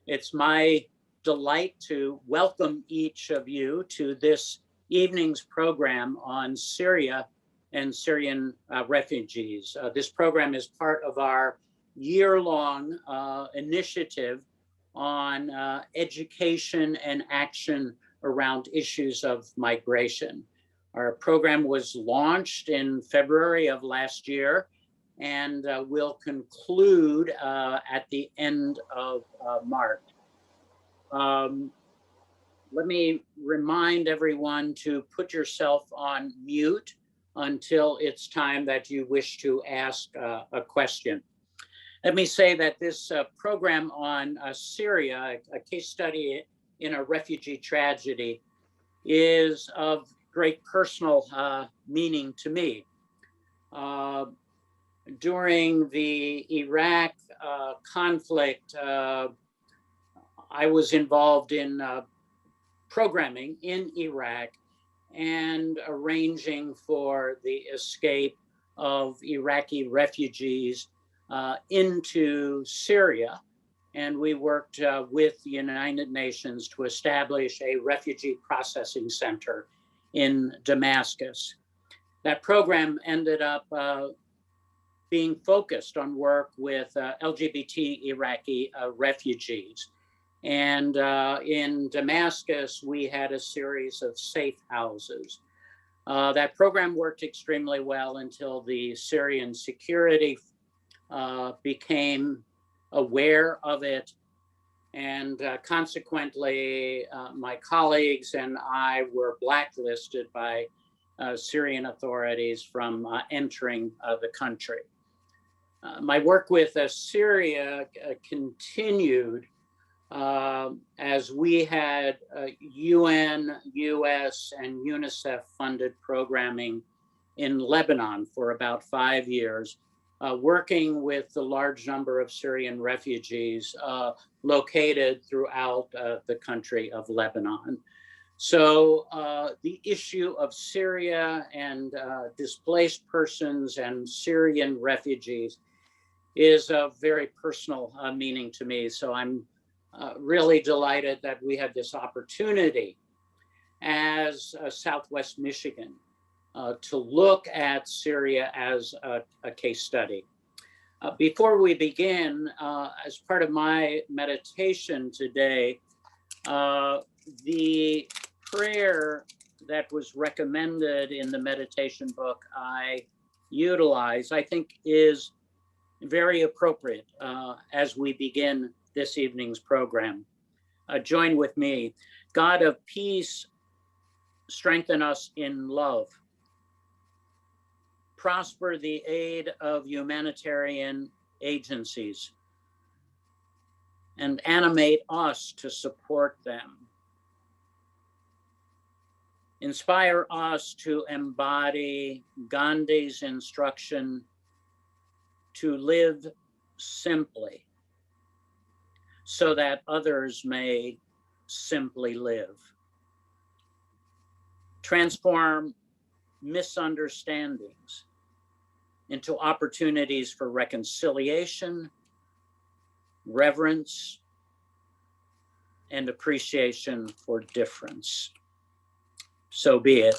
It's my delight to welcome each of you to this evening's program on Syria and Syrian refugees. This program is part of our year-long initiative on education and action around issues of migration. Our program was launched in February of last year and will conclude at the end of March. Let me remind everyone to put yourself on mute until it's time that you wish to ask a question. Let me say that this program on Syria, a case study in a refugee tragedy, is of great personal meaning to me. During the Iraq conflict, I was involved in programming in Iraq and arranging for the escape of Iraqi refugees into Syria. And we worked with the United Nations to establish a refugee processing center in Damascus. That program ended up being focused on work with LGBT Iraqi refugees. And in Damascus, we had a series of safe houses. That program worked extremely well until the Syrian security became aware of it. And consequently, my colleagues and I were blacklisted by Syrian authorities from entering the country. My work with Syria continued as we had UN, US, and UNICEF funded programming in Lebanon for about 5 years, working with the large number of Syrian refugees located throughout the country of Lebanon. So the issue of Syria and displaced persons and Syrian refugees is of very personal meaning to me. So I'm really delighted that we had this opportunity as Southwest Michigan to look at Syria as a case study. Before we begin, as part of my meditation today, the prayer that was recommended in the meditation book I utilize, I think is very appropriate as we begin this evening's program. Join with me. God of peace, strengthen us in love. Prosper the aid of humanitarian agencies and animate us to support them. Inspire us to embody Gandhi's instruction to live simply so that others may simply live. Transform misunderstandings into opportunities for reconciliation, reverence, and appreciation for difference. So be it.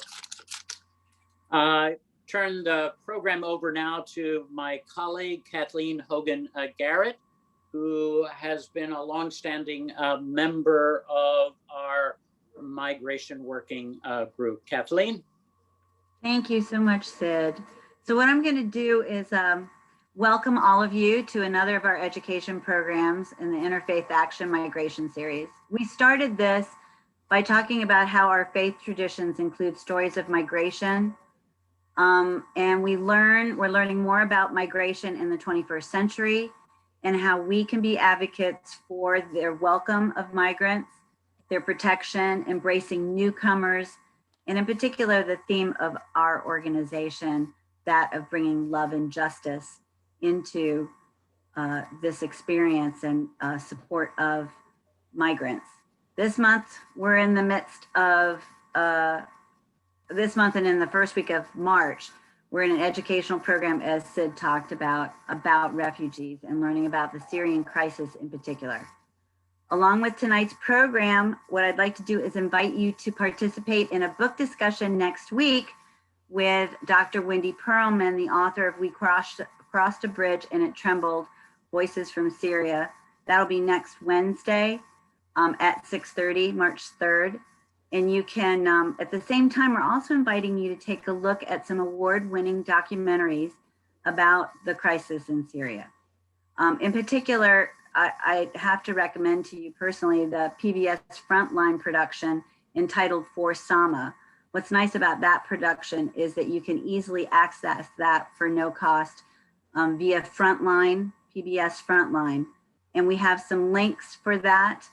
I turn the program over now to my colleague, Kathleen Hogan-Garrett, who has been a longstanding member of our migration working group. Kathleen? Thank you so much, Sid. So what I'm going to do is welcome all of you to another of our education programs in the Interfaith Action Migration Series. We started this by talking about how our faith traditions include stories of migration. And we're learning more about migration in the 21st century and how we can be advocates for their welcome of migrants, their protection, embracing newcomers, and in particular, the theme of our organization, that of bringing love and justice into this experience and support of migrants. This month, we're in the midst of, this month and in the first week of March, we're in an educational program, as Sid talked about refugees and learning about the Syrian crisis in particular. Along with tonight's program, what I'd like to do is invite you to participate in a book discussion next week with Dr. Wendy Perlman, the author of We Crossed a Bridge and It Trembled, Voices from Syria. That'll be next Wednesday at 6:30, March 3rd. And you can, at the same time, we're also inviting you to take a look at some award-winning documentaries about the crisis in Syria. In particular, I have to recommend to you personally the PBS Frontline production entitled For Sama. What's nice about that production is that you can easily access that for no cost via Frontline, PBS Frontline. And we have some links for that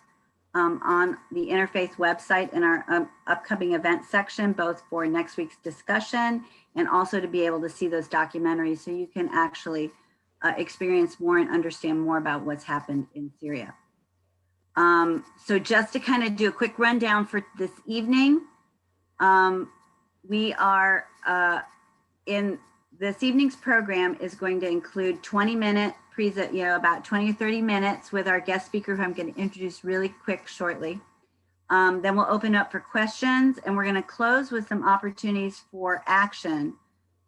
on the Interfaith website in our upcoming event section, both for next week's discussion and also to be able to see those documentaries so you can actually experience more and understand more about what's happened in Syria. So just to kind of do a quick rundown for this evening, we are in this evening's program is going to include 20-minute about 20 or 30 minutes with our guest speaker, who I'm going to introduce really quick shortly. Then we'll open up for questions, and we're going to close with some opportunities for action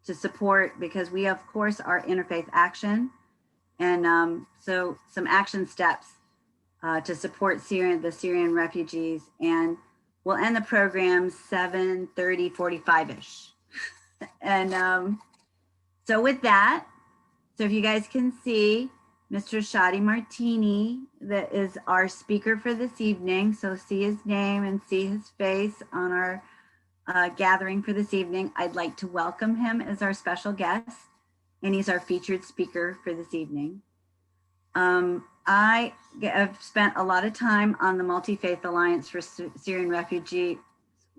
to support, because we of course are Interfaith Action, and so some action steps to support the Syrian refugees. And we'll end the program 7:30, 45-ish. And so with that, so if you guys can see, Mr. Shadi Martini, that is our speaker for this evening. So see his name and see his face on our gathering for this evening. I'd like to welcome him as our special guest, and he's our featured speaker for this evening. I have spent a lot of time on the Multifaith Alliance for Syrian Refugee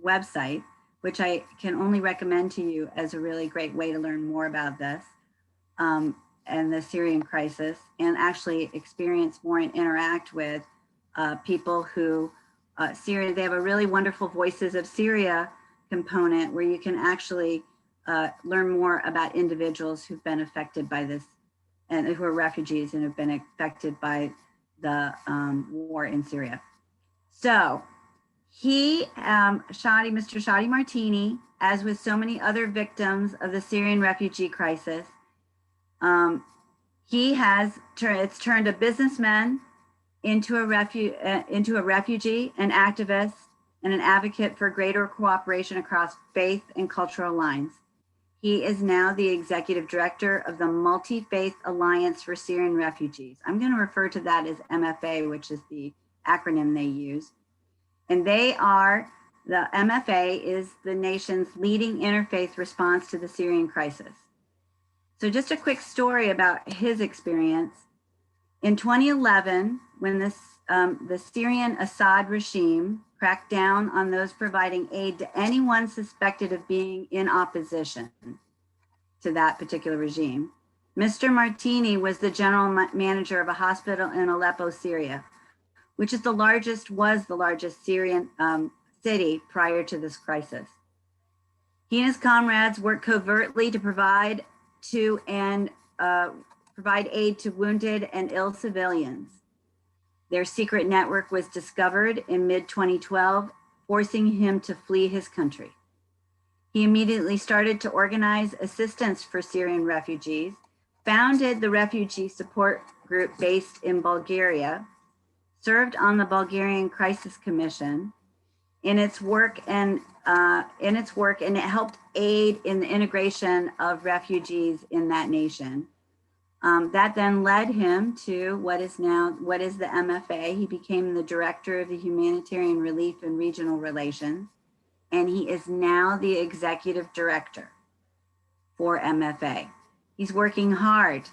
website, which I can only recommend to you as a really great way to learn more about this and the Syrian crisis, and actually experience more and interact with people who, Syria, they have a really wonderful Voices of Syria component where you can actually learn more about individuals who've been affected by this and who are refugees and have been affected by the war in Syria. So he, Mr. Shadi Martini, as with so many other victims of the Syrian refugee crisis, he has turned a businessman into a refugee, an activist, and an advocate for greater cooperation across faith and cultural lines. He is now the executive director of the Multifaith Alliance for Syrian Refugees. I'm going to refer to that as MFA, which is the acronym they use. And the MFA is the nation's leading interfaith response to the Syrian crisis. So just a quick story about his experience. In 2011, when the Syrian Assad regime cracked down on those providing aid to anyone suspected of being in opposition to that particular regime, Mr. Martini was the general manager of a hospital in Aleppo, Syria, which is was the largest Syrian city prior to this crisis. He and his comrades worked covertly to provide aid to wounded and ill civilians. Their secret network was discovered in mid-2012, forcing him to flee his country. He immediately started to organize assistance for Syrian refugees, founded the refugee support group based in Bulgaria, served on the Bulgarian Crisis Commission in its work, and it helped aid in the integration of refugees in that nation. That then led him to what is the MFA. He became the director of the Humanitarian Relief and Regional Relations, and he is now the executive director for MFA. He's working hard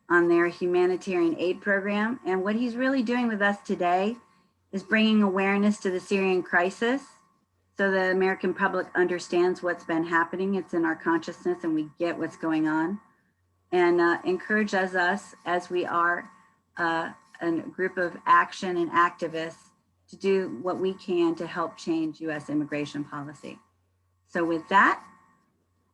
on their humanitarian aid program, and what he's really doing with us today is bringing awareness to the Syrian crisis so the American public understands what's been happening. It's in our consciousness and we get what's going on, and encourages us, as we are a group of action and activists, to do what we can to help change US immigration policy. So with that,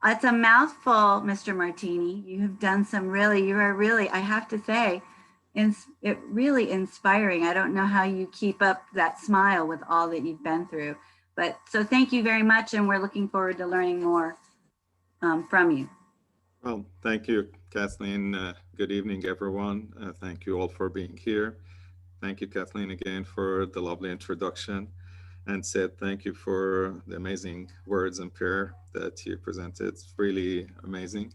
it's a mouthful, Mr. Martini. You have done you are really, I have to say, really inspiring. I don't know how you keep up that smile with all that you've been through. But so thank you very much, and we're looking forward to learning more from you. Well, thank you, Kathleen. Good evening, everyone. Thank you all for being here. Thank you, Kathleen, again for the lovely introduction. And Sid, thank you for the amazing words and prayer that you presented. It's really amazing.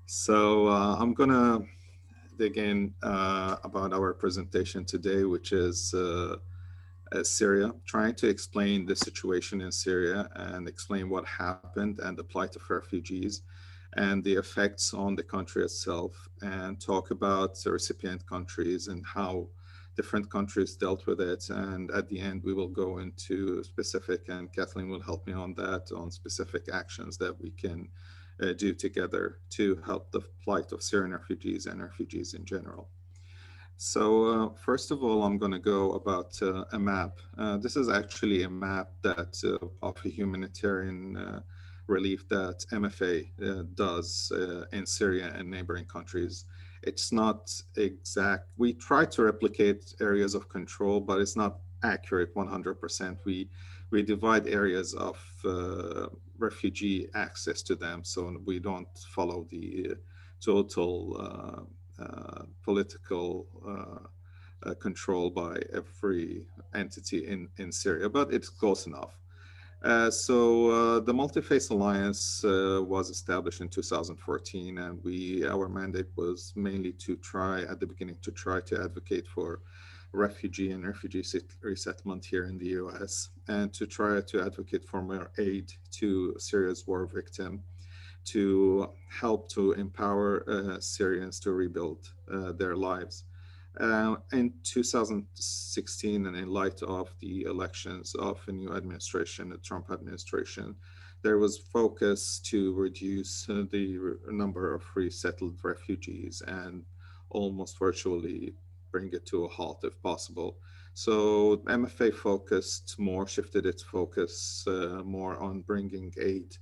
So I'm gonna dig in about our presentation today, which is Syria, trying to explain the situation in Syria and explain what happened and the plight of refugees and the effects on the country itself, and talk about the recipient countries and how different countries dealt with it. And at the end, we will go into specific, and Kathleen will help me on that, on specific actions that we can do together to help the plight of Syrian refugees and refugees in general. So first of all, I'm going to go about a map. This is actually a map that of a humanitarian relief that MFA does in Syria and neighboring countries. It's not exact. We try to replicate areas of control, but it's not accurate 100%. We divide areas of refugee access to them, so we don't follow the total political control by every entity in Syria, but it's close enough. The Multifaith Alliance was established in 2014, and our mandate was mainly to try, at the beginning, to try to advocate for refugee and refugee resettlement here in the US, and to try to advocate for more aid to Syria's war victim, to help to empower Syrians to rebuild their lives. In 2016, and in light of the elections of a new administration, the Trump administration, there was focus to reduce the number of resettled refugees and almost virtually bring it to a halt if possible. So MFA shifted its focus more on bringing aid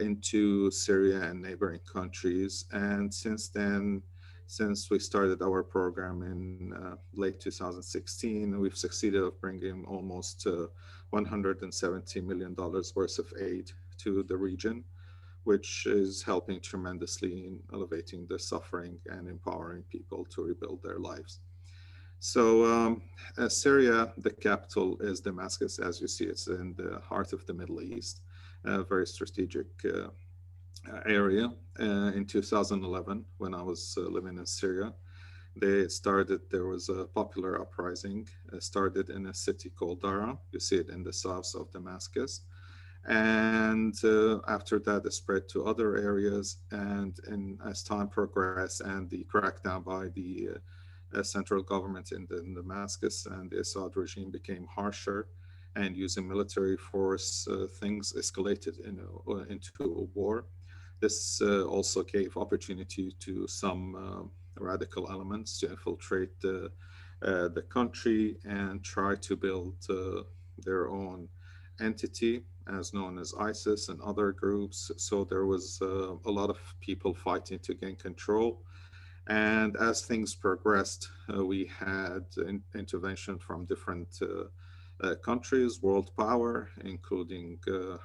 into Syria and neighboring countries. And since then, since we started our program in late 2016, we've succeeded of bringing almost $170 million worth of aid to the region, which is helping tremendously in elevating the suffering and empowering people to rebuild their lives. So Syria, the capital is Damascus. As you see, it's in the heart of the Middle East, a very strategic area. In 2011, when I was living in Syria, there was a popular uprising, started in a city called Dara. You see it in the south of Damascus. And after that, it spread to other areas. And as time progressed and the crackdown by the central government in Damascus and the Assad regime became harsher, and using military force, things escalated into a war. This also gave opportunity to some radical elements to infiltrate the country and try to build their own entity, as known as ISIS and other groups. So there was a lot of people fighting to gain control. And as things progressed, we had intervention from different countries, world power, including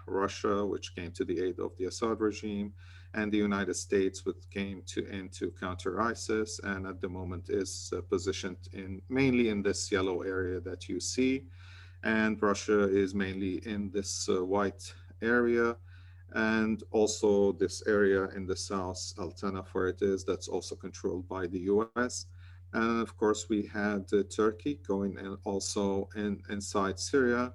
Russia, which came to the aid of the Assad regime, and the United States, which came to counter ISIS, and at the moment is positioned mainly in this yellow area that you see, and Russia is mainly in this white area, and also this area in the south, Al Tanaf, where it is, that's also controlled by the US. And of course, we had Turkey going in also inside Syria,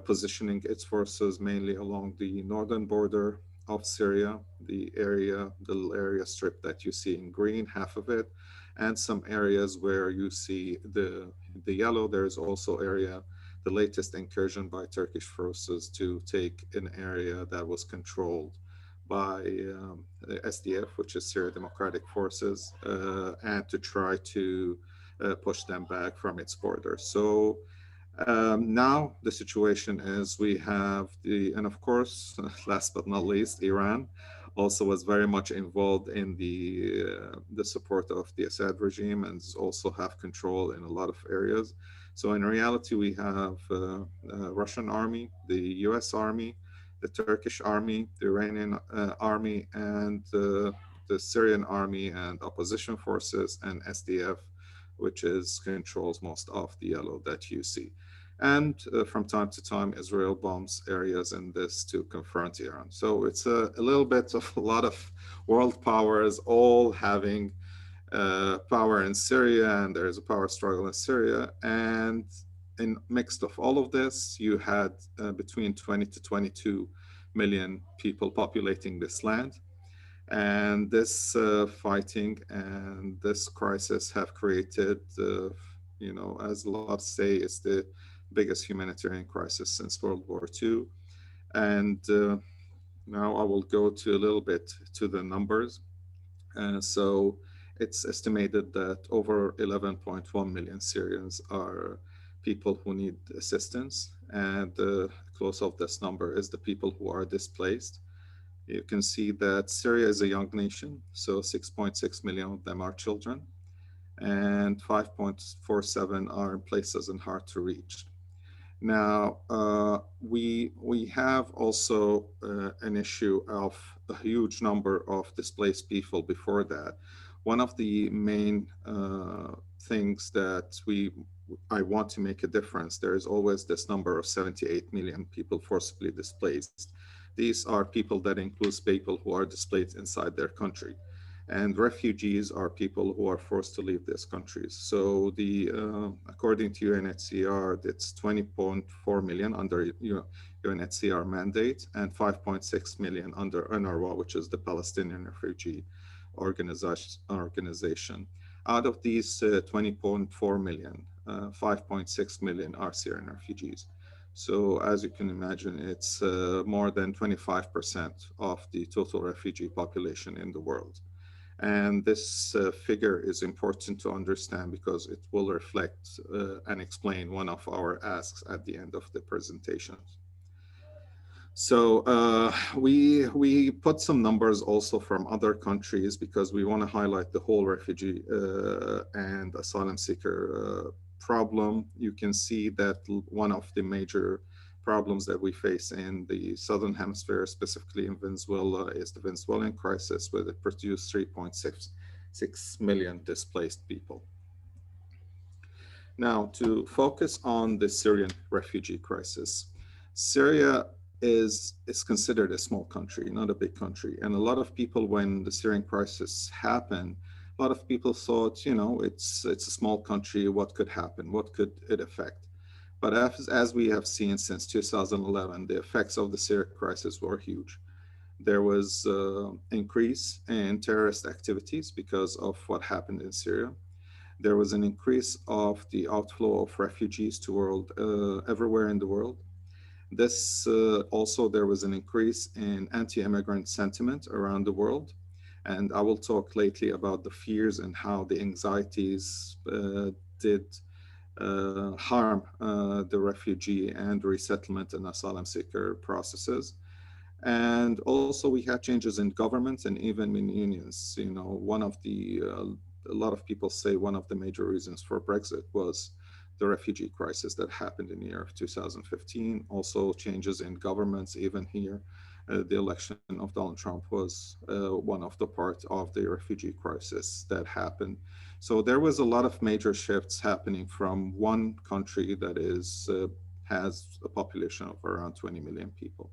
positioning its forces mainly along the northern border of Syria, the little area strip that you see in green, half of it, and some areas where you see the yellow. There's also the latest incursion by Turkish forces to take an area that was controlled by SDF, which is Syria Democratic Forces, and to try to push them back from its border. So now the situation is we have and of course, last but not least, Iran also was very much involved in the support of the Assad regime and also have control in a lot of areas. So in reality, we have Russian army, the US army, the Turkish army, the Iranian army, and the Syrian army and opposition forces, and SDF, which is controls most of the yellow that you see. And from time to time, Israel bombs areas in this to confront Iran. So it's a little bit of a lot of world powers all having power in Syria, and there's a power struggle in Syria. And in mixed of all of this, you had between 20 to 22 million people populating this land. And this fighting and this crisis have created, as a lot say, it's the biggest humanitarian crisis since World War II. And now I will go to a little bit to the numbers. So it's estimated that over 11.1 million Syrians are people who need assistance. And close of this number is the people who are displaced. You can see that Syria is a young nation, so 6.6 million of them are children, and 5.47 are in places and hard to reach. Now, we have also an issue of a huge number of displaced people before that. One of the main things that I want to make a difference, there is always this number of 78 million people forcibly displaced. These are people that includes people who are displaced inside their country. And refugees are people who are forced to leave these countries. So according to UNHCR, it's 20.4 million under UNHCR mandate and 5.6 million under UNRWA, which is the Palestinian Refugee Organization. Out of these 20.4 million, 5.6 million are Syrian refugees. So as you can imagine, it's more than 25% of the total refugee population in the world. And this figure is important to understand because it will reflect and explain one of our asks at the end of the presentation. So we put some numbers also from other countries because we want to highlight the whole refugee and asylum seeker problem. You can see that one of the major problems that we face in the Southern Hemisphere, specifically in Venezuela, is the Venezuelan crisis, where it produced 3.6 million displaced people. Now, to focus on the Syrian refugee crisis, Syria is considered a small country, not a big country. And a lot of people, when the Syrian crisis happened, a lot of people thought, it's a small country, what could happen? What could it affect? But as we have seen since 2011, the effects of the Syrian crisis were huge. There was increase in terrorist activities because of what happened in Syria. There was an increase of the outflow of refugees to everywhere in the world. This also, there was an increase in anti-immigrant sentiment around the world. And I will talk lately about the fears and how the anxieties did harm the refugee and resettlement and asylum seeker processes. And also we had changes in governments and even in unions. One of the, a lot of people say one of the major reasons for Brexit was the refugee crisis that happened in the year of 2015. Also changes in governments, even here. The election of Donald Trump was one of the parts of the refugee crisis that happened. So there was a lot of major shifts happening from one country that has a population of around 20 million people.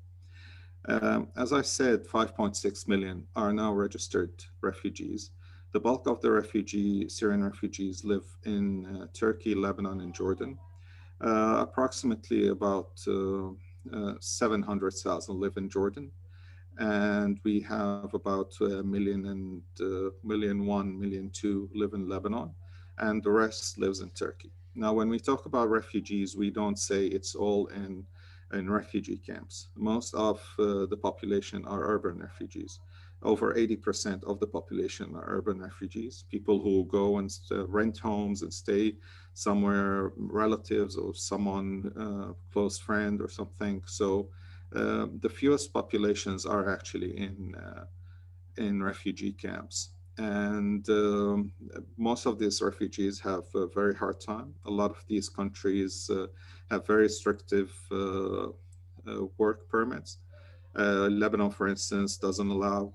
As I said, 5.6 million are now registered refugees. The bulk of the Syrian refugees live in Turkey, Lebanon, and Jordan. Approximately about 700,000 live in Jordan. And we have about 1.1 million, 1.2 million live in Lebanon, and the rest lives in Turkey. Now, when we talk about refugees, we don't say it's all in refugee camps. Most of the population are urban refugees. Over 80% of the population are urban refugees, people who go and rent homes and stay somewhere, relatives or someone, close friend or something. So the fewest populations are actually in refugee camps. And most of these refugees have a very hard time. A lot of these countries have very restrictive work permits. Lebanon, for instance, doesn't allow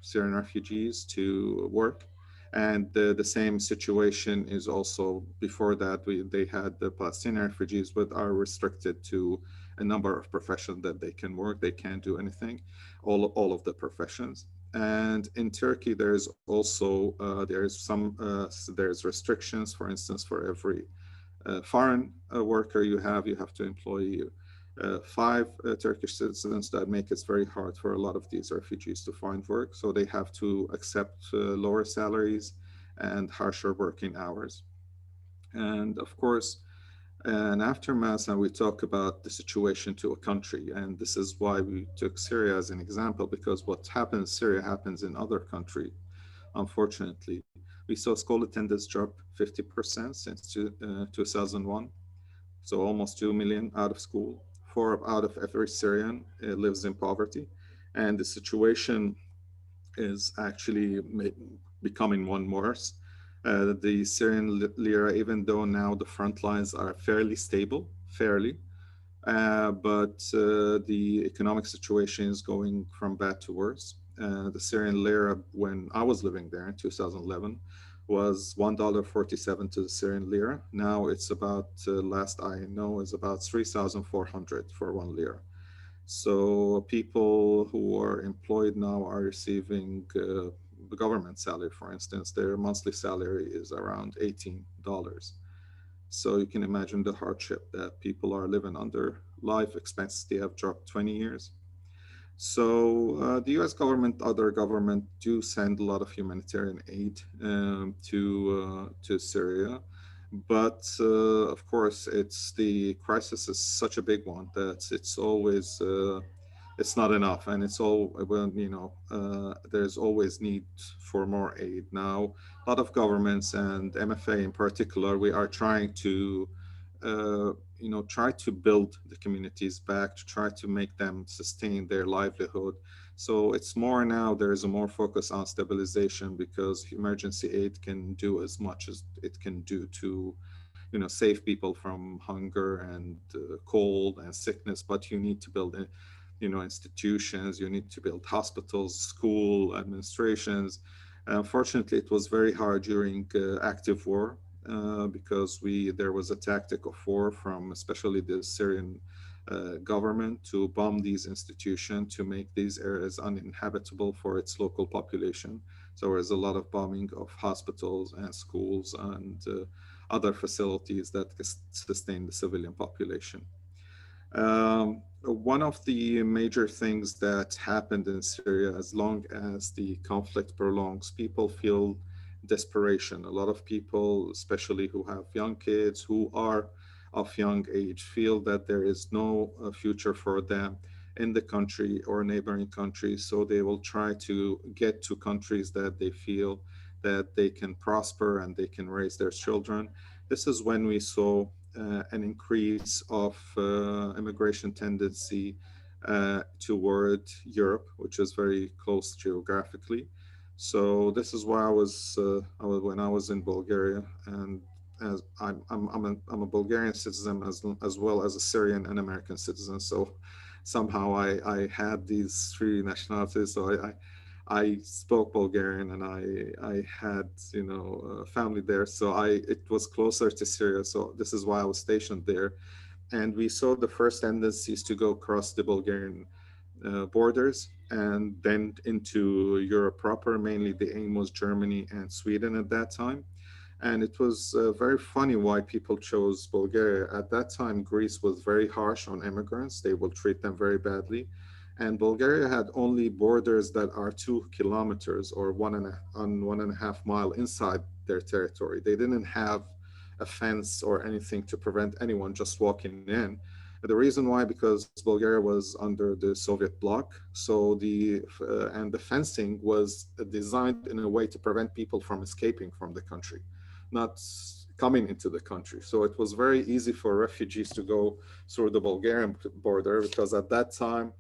Syrian refugees to work. And the same situation is also before that. They had the Palestinian refugees, but are restricted to a number of professions that they can work. They can't do anything, all of the professions. And in Turkey, there's also there's restrictions. For instance, for every foreign worker you have to employ five Turkish citizens. That make it very hard for a lot of these refugees to find work. So they have to accept lower salaries and harsher working hours. And of course, an aftermath, and we talk about the situation to a country. And this is why we took Syria as an example, because what happens in Syria happens in other countries, unfortunately. We saw school attendance drop 50% since 2001. So almost 2 million out of school. 4 out of every Syrian lives in poverty. And the situation is actually becoming one worse. The Syrian lira, even though now the front lines are fairly stable, but the economic situation is going from bad to worse. The Syrian lira, when I was living there in 2011, was $1.47 to the Syrian lira. Now it's about, last I know, is about 3,400 for 1 lira. So people who are employed now are receiving the government salary, for instance. Their monthly salary is around $18. So you can imagine the hardship that people are living under. Life expenses, they have dropped 20 years. So the US government, other government do send a lot of humanitarian aid to Syria. But of course, the crisis is such a big one that it's always, it's not enough. And it's all, well, there's always need for more aid. Now, a lot of governments and MFA in particular, we are trying to try to build the communities back, to try to make them sustain their livelihood. So it's more now, there is a more focus on stabilization, because emergency aid can do as much as it can do to, save people from hunger and cold and sickness. But you need to build, institutions, you need to build hospitals, school administrations. Unfortunately, it was very hard during active war. Because there was a tactic of war from especially the Syrian government to bomb these institutions, to make these areas uninhabitable for its local population. So there was a lot of bombing of hospitals and schools and other facilities that sustain the civilian population. One of the major things that happened in Syria, as long as the conflict prolongs, people feel desperation. A lot of people, especially who have young kids, who are of young age, feel that there is no future for them in the country or neighboring countries. So they will try to get to countries that they feel that they can prosper and they can raise their children. This is when we saw an increase of immigration tendency toward Europe, which is very close geographically. So this is why when I was in Bulgaria, and as I'm a Bulgarian citizen as well as a Syrian and American citizen. So somehow I had these 3 nationalities. So I spoke Bulgarian, and I had family there. So it was closer to Syria. So this is why I was stationed there, and we saw the first tendencies to go across the Bulgarian borders and then into Europe proper. Mainly the aim was Germany and Sweden at that time. And it was very funny why people chose Bulgaria. At that time, Greece was very harsh on immigrants. They will treat them very badly. And Bulgaria had only borders that are 2 kilometers or 1.5 mile inside their territory. They didn't have a fence or anything to prevent anyone just walking in. The reason why, because Bulgaria was under the Soviet bloc, so the fencing was designed in a way to prevent people from escaping from the country, not coming into the country. So it was very easy for refugees to go through the Bulgarian border, because at that time,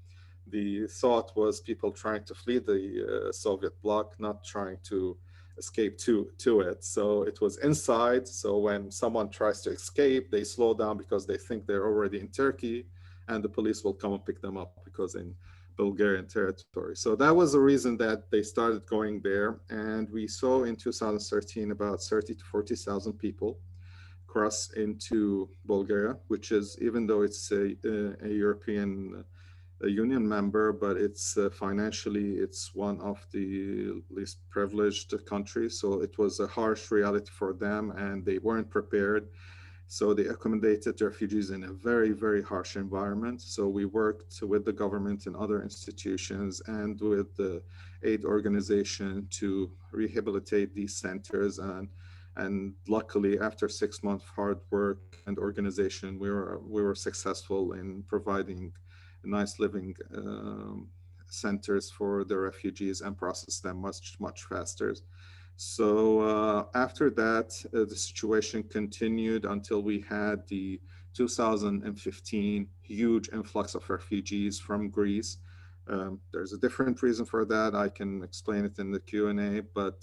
the thought was people trying to flee the Soviet bloc, not trying to escape to it. So it was inside. So when someone tries to escape, they slow down because they think they're already in Turkey, and the police will come and pick them up because in Bulgarian territory. So that was the reason that they started going there. And we saw in 2013 about 30 to 40,000 people cross into Bulgaria, which is, even though it's a European Union member, but it's financially, it's one of the least privileged countries. So it was a harsh reality for them, and they weren't prepared. So they accommodated refugees in a very, very harsh environment. So we worked with the government and other institutions and with the aid organization to rehabilitate these centers. And luckily, after 6 months of hard work and organization, we were successful in providing nice living centers for the refugees and process them much faster. So after that, the situation continued until we had the 2015 huge influx of refugees from Greece. There's a different reason for that. I can explain it in the Q&A, but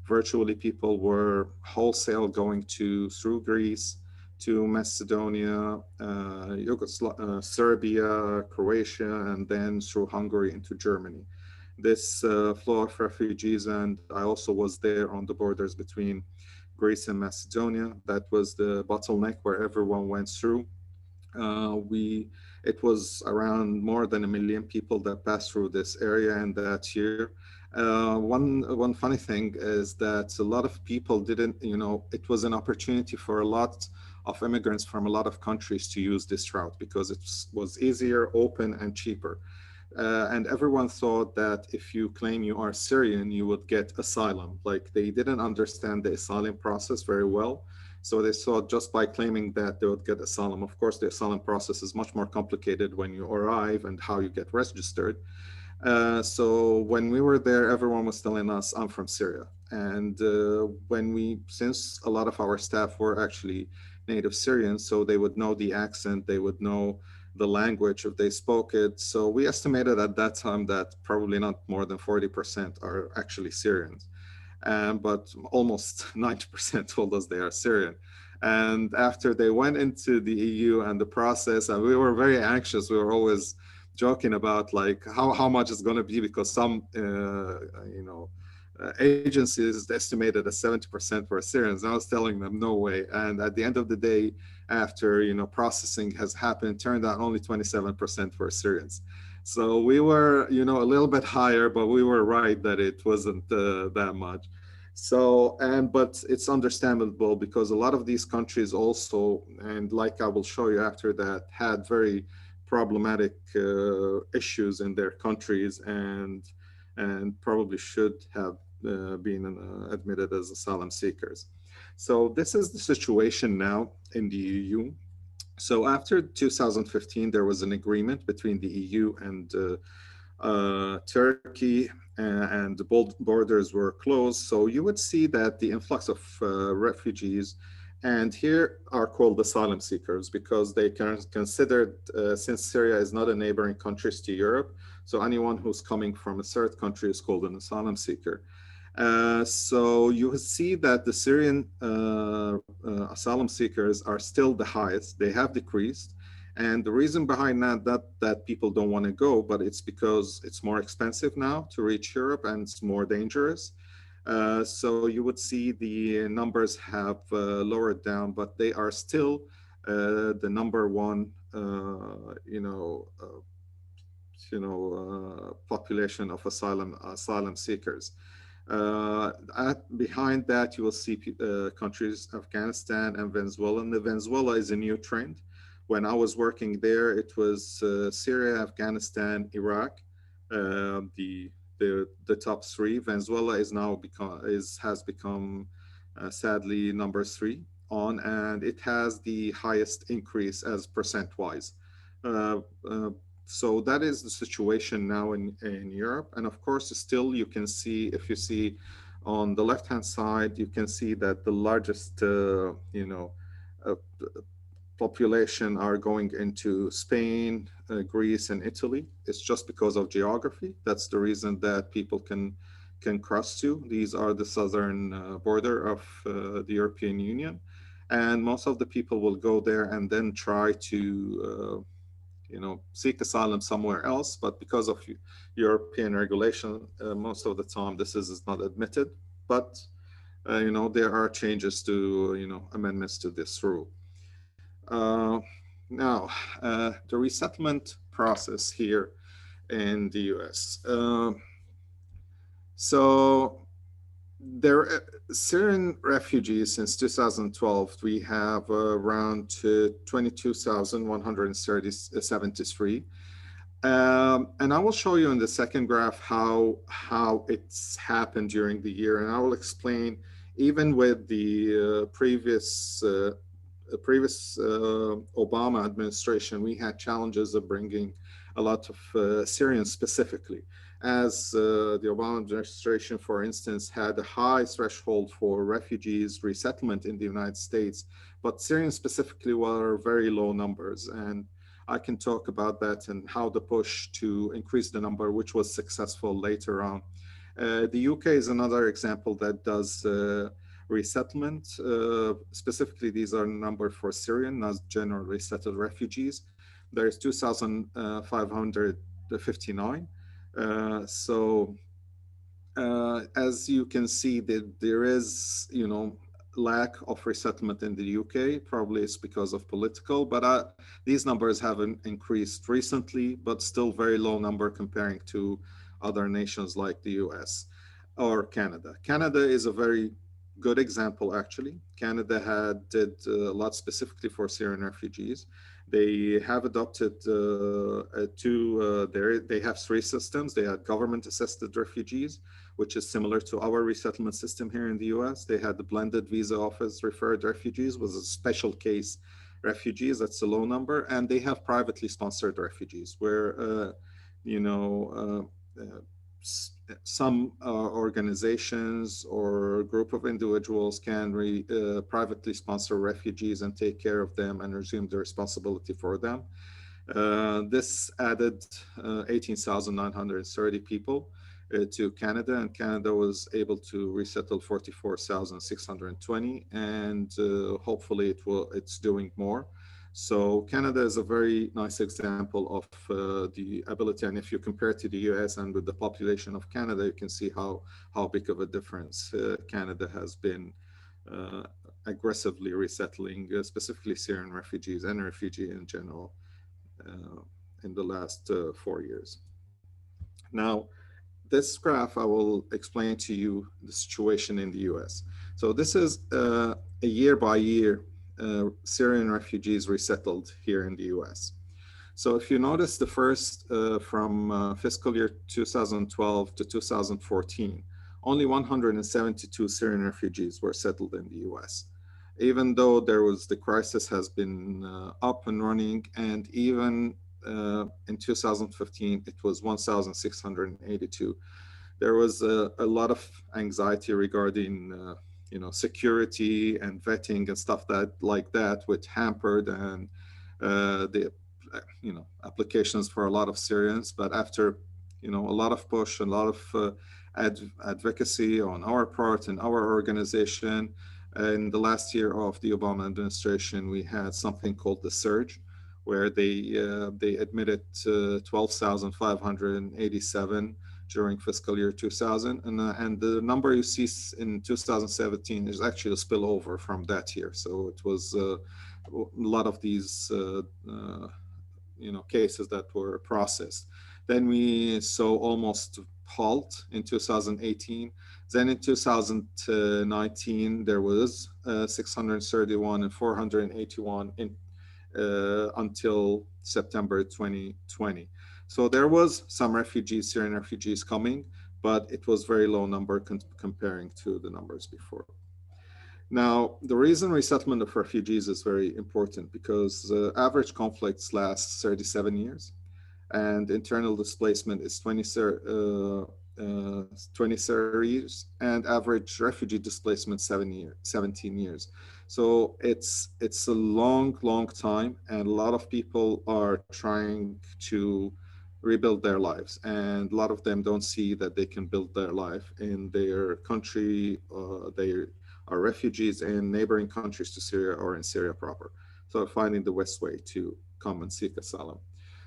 virtually people were wholesale going through Greece to Macedonia, Serbia, Croatia, and then through Hungary into Germany. This flow of refugees, and I also was there on the borders between Greece and Macedonia. That was the bottleneck where everyone went through. It was around more than 1 million people that passed through this area in that year. One funny thing is that a lot of people didn't, it was an opportunity for a lot of immigrants from a lot of countries to use this route because it was easier, open, and cheaper. And everyone thought that if you claim you are Syrian, you would get asylum. Like, they didn't understand the asylum process very well. So they thought just by claiming that they would get asylum. Of course, the asylum process is much more complicated when you arrive and how you get registered. So when we were there, everyone was telling us, I'm from Syria. And since a lot of our staff were actually native Syrians, so they would know the accent, they would know the language if they spoke it. So we estimated at that time that probably not more than 40% are actually Syrians. But almost 90% told us they are Syrian. And after they went into the EU and the process, and we were very anxious, we were always joking about like how much it's going to be, because some agencies estimated as 70% were Syrians. I was telling them no way. And at the end of the day, after processing has happened, turned out only 27% were Syrians. So we were a little bit higher, but we were right that it wasn't that much. So but it's understandable because a lot of these countries also, and like I will show you after that, had very problematic issues in their countries and probably should have been admitted as asylum seekers. So this is the situation now in the EU. So after 2015, there was an agreement between the EU and Turkey, and the borders were closed. So you would see that the influx of refugees, and here are called asylum seekers because they can considered, since Syria is not a neighboring country to Europe, so anyone who's coming from a third country is called an asylum seeker. So you will see that the Syrian asylum seekers are still the highest. They have decreased. And the reason behind that people don't want to go, but it's because it's more expensive now to reach Europe and it's more dangerous. So you would see the numbers have lowered down, but they are still the number one, population of asylum seekers. Behind that, you will see countries, Afghanistan and Venezuela. And Venezuela is a new trend. When I was working there, it was Syria, Afghanistan, Iraq, the top three. Venezuela has become sadly number 3 on, and it has the highest increase as percent-wise. So that is the situation now in Europe. And of course, still you can see, if you see on the left-hand side, you can see that the largest, population are going into Spain, Greece, and Italy. It's just because of geography. That's the reason that people can cross to. These are the southern border of the European Union. And most of the people will go there and then try to seek asylum somewhere else. But because of European regulation, most of the time this is not admitted. But there are changes to amendments to this rule. Now, the resettlement process here in the U.S. So there, Syrian refugees since 2012, we have around 22,173. And I will show you in the second graph how it's happened during the year, and I will explain even with the previous Obama administration, we had challenges of bringing a lot of Syrians specifically, as the Obama administration, for instance, had a high threshold for refugees resettlement in the United States, but Syrians specifically were very low numbers. And I can talk about that and how the push to increase the number, which was successful later on. The UK is another example that does resettlement. Specifically, these are number for Syrian, not generally settled refugees. There's 2,559. As you can see, that there is, lack of resettlement in the UK. Probably it's because of political, but these numbers haven't increased recently, but still very low number comparing to other nations like the US or Canada. Canada is a very good example, actually. Canada did a lot specifically for Syrian refugees. They have adopted they have three systems. They had government-assisted refugees, which is similar to our resettlement system here in the US. They had the blended visa office referred refugees, was a special case refugees, that's a low number. And they have privately sponsored refugees where, some organizations or group of individuals can privately sponsor refugees and take care of them and resume the responsibility for them. This added 18,930 people to Canada, and Canada was able to resettle 44,620, and hopefully it's doing more. So Canada is a very nice example of the ability, and if you compare it to the US and with the population of Canada, you can see how big of a difference Canada has been aggressively resettling, specifically Syrian refugees and refugee in general in the last 4 years. Now, this graph, I will explain to you the situation in the US. So this is a year by year Syrian refugees resettled here in the US. So if you notice the first from fiscal year 2012 to 2014, only 172 Syrian refugees were settled in the US. Even though the crisis has been up and running, and even in 2015, it was 1,682. There was a lot of anxiety regarding security and vetting and stuff like that, which hampered and the applications for a lot of Syrians. But after a lot of push, a lot of advocacy on our part and our organization, in the last year of the Obama administration, we had something called the surge, where they admitted 12,587 during fiscal year 2000, and the number you see in 2017 is actually a spillover from that year. So it was a lot of these cases that were processed. Then we saw almost halt in 2018. Then in 2019 there was 631 and 481 until September 2020. So there was some Syrian refugees coming, but it was very low number comparing to the numbers before. Now, the reason resettlement of refugees is very important because average conflicts last 37 years, and internal displacement is 20 series, and average refugee displacement 17 years. So it's a long time, and a lot of people are trying to rebuild their lives, and a lot of them don't see that they can build their life in their country. They are refugees in neighboring countries to Syria or in Syria proper. So finding the best way to come and seek asylum.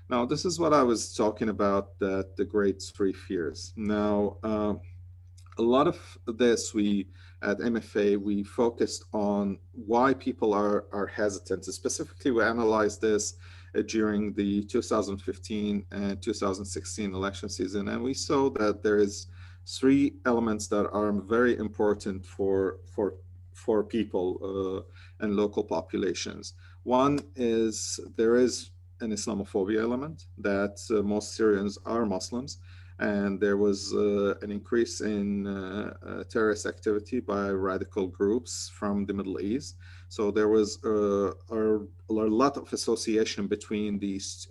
Now, this is what I was talking about, that the great three fears. Now, a lot of this, we at MFA, we focused on why people are hesitant. Specifically, we analyzed this during the 2015 and 2016 election season, and we saw that there is three elements that are very important for people and local populations. One is there is an Islamophobia element, that most Syrians are Muslims, and there was an increase in terrorist activity by radical groups from the Middle East. So there was a lot of association between these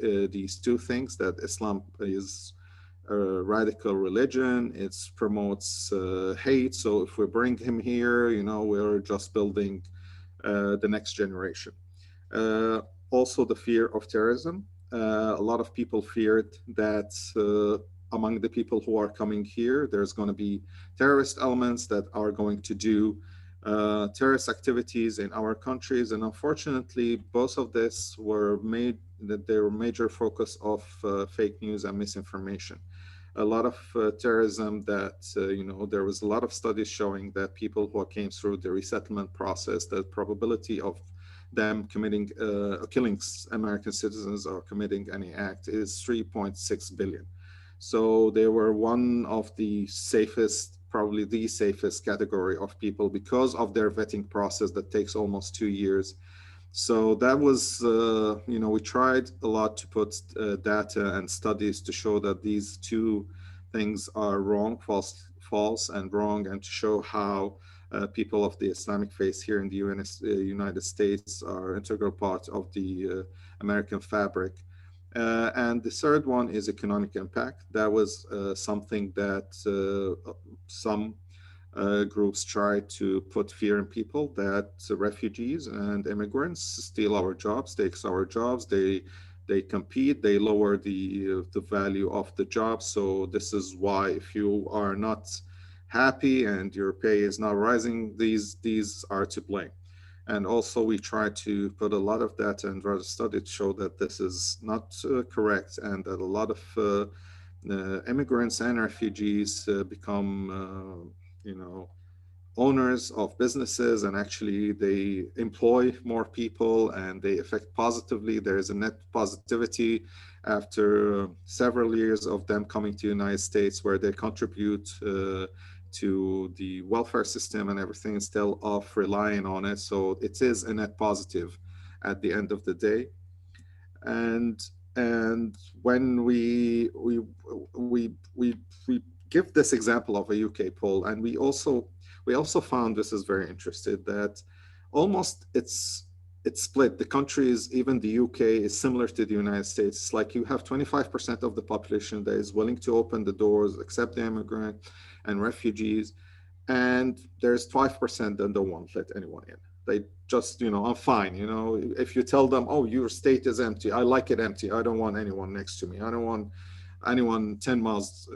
two things, that Islam is a radical religion, it promotes hate. So if we bring him here, we're just building the next generation. Also the fear of terrorism. A lot of people feared that among the people who are coming here, there's going to be terrorist elements that are going to do terrorist activities in our countries. And unfortunately, both of this were their major focus of fake news and misinformation. A lot of terrorism that, there was a lot of studies showing that people who came through the resettlement process, the probability of them killing American citizens or committing any act is 3.6 billion. So they were one of the safest, probably the safest category of people because of their vetting process that takes almost 2 years. So that was, we tried a lot to put data and studies to show that these two things are wrong, false and wrong, and to show how people of the Islamic faith here in the United States are an integral part of the American fabric. And the third one is economic impact. That was something that some groups try to put fear in people, that refugees and immigrants steal our jobs, takes our jobs, they compete, they lower the value of the job. So this is why if you are not happy and your pay is not rising, these are to blame. And also we try to put a lot of data and rather study to show that this is not correct, and that a lot of immigrants and refugees become, owners of businesses, and actually they employ more people and they affect positively. There is a net positivity after several years of them coming to the United States, where they contribute to the welfare system and everything instead of relying on it. So it is a net positive at the end of the day. And when we give this example of a UK poll, and we also found, this is very interesting, that almost it's split. The countries, even the UK, is similar to the United States. It's like you have 25% of the population that is willing to open the doors, accept the immigrant and refugees, and there's 5% that don't want to let anyone in. They just, I'm fine. If you tell them, oh, your state is empty, I like it empty, I don't want anyone next to me, I don't want anyone 10 miles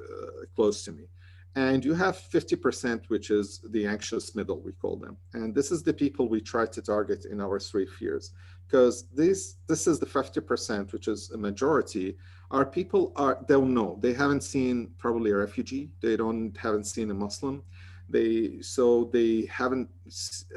close to me. And you have 50%, which is the anxious middle, we call them. And this is the people we try to target in our three fears, because this is the 50%, which is a majority. Our people don't know. They haven't seen probably a refugee. They haven't seen a Muslim. A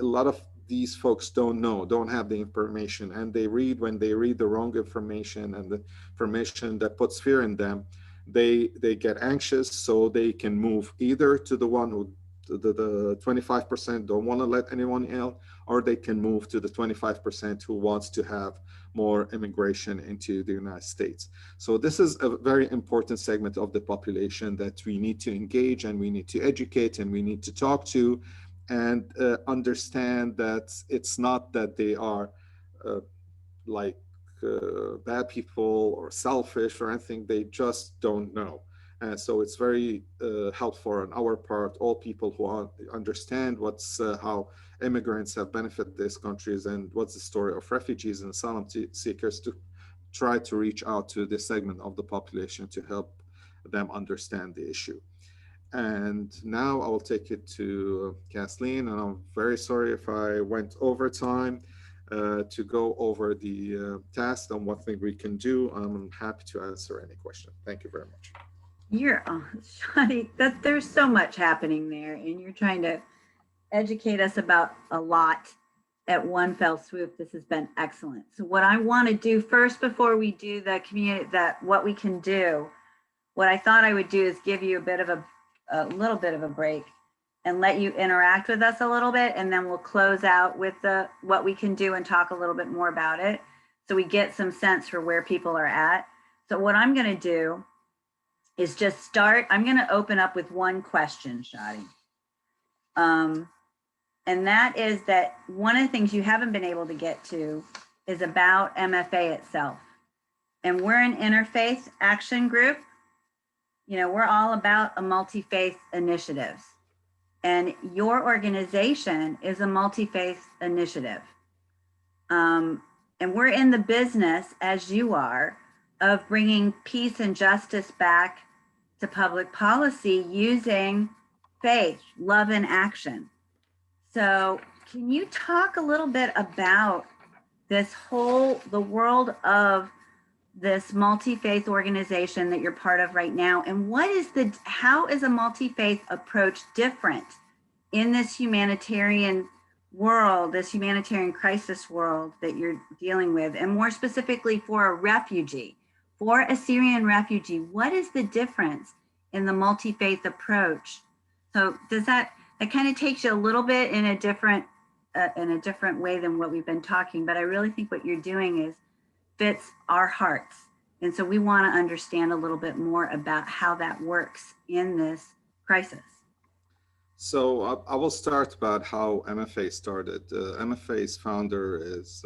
lot of these folks don't have the information, and when they read the wrong information and the information that puts fear in them, they get anxious, so they can move either to the one who the 25% don't want to let anyone in, or they can move to the 25% who wants to have more immigration into the United States. So this is a very important segment of the population that we need to engage, and we need to educate, and we need to talk to, and understand that it's not that they are bad people or selfish or anything. They just don't know. So it's very helpful on our part, all people who understand how immigrants have benefited these countries and what's the story of refugees and asylum seekers, to try to reach out to this segment of the population to help them understand the issue. And now I will take it to Kathleen, and I'm very sorry if I went over time to go over the task and what thing we can do. I'm happy to answer any question. Thank you very much. Shadi, there's so much happening there, and you're trying to educate us about a lot at one fell swoop. This has been excellent. So what I want to do first, before we do the community, what we can do, what I thought I would do is give you a little bit of a break and let you interact with us a little bit, and then we'll close out with what we can do and talk a little bit more about it, so we get some sense for where people are at. So what I'm going to do is just start. I'm going to open up with one question, Shadi. And that is that one of the things you haven't been able to get to is about MFA itself. And we're an interfaith action group. You know, we're all about a multi-faith initiatives. And your organization is a multi-faith initiative. And we're in the business, as you are, of bringing peace and justice back to public policy using faith, love, and action. So can you talk a little bit about the world of this multi-faith organization that you're part of right now, and how is a multi-faith approach different in this humanitarian world, this humanitarian crisis world that you're dealing with, and more specifically for a refugee, for a Syrian refugee? What is the difference in the multi-faith approach? So does that kind of takes you a little bit in a different way than what we've been talking, but I really think what you're doing fits our hearts. And so we want to understand a little bit more about how that works in this crisis. So I will start about how MFA started. MFA's founder is,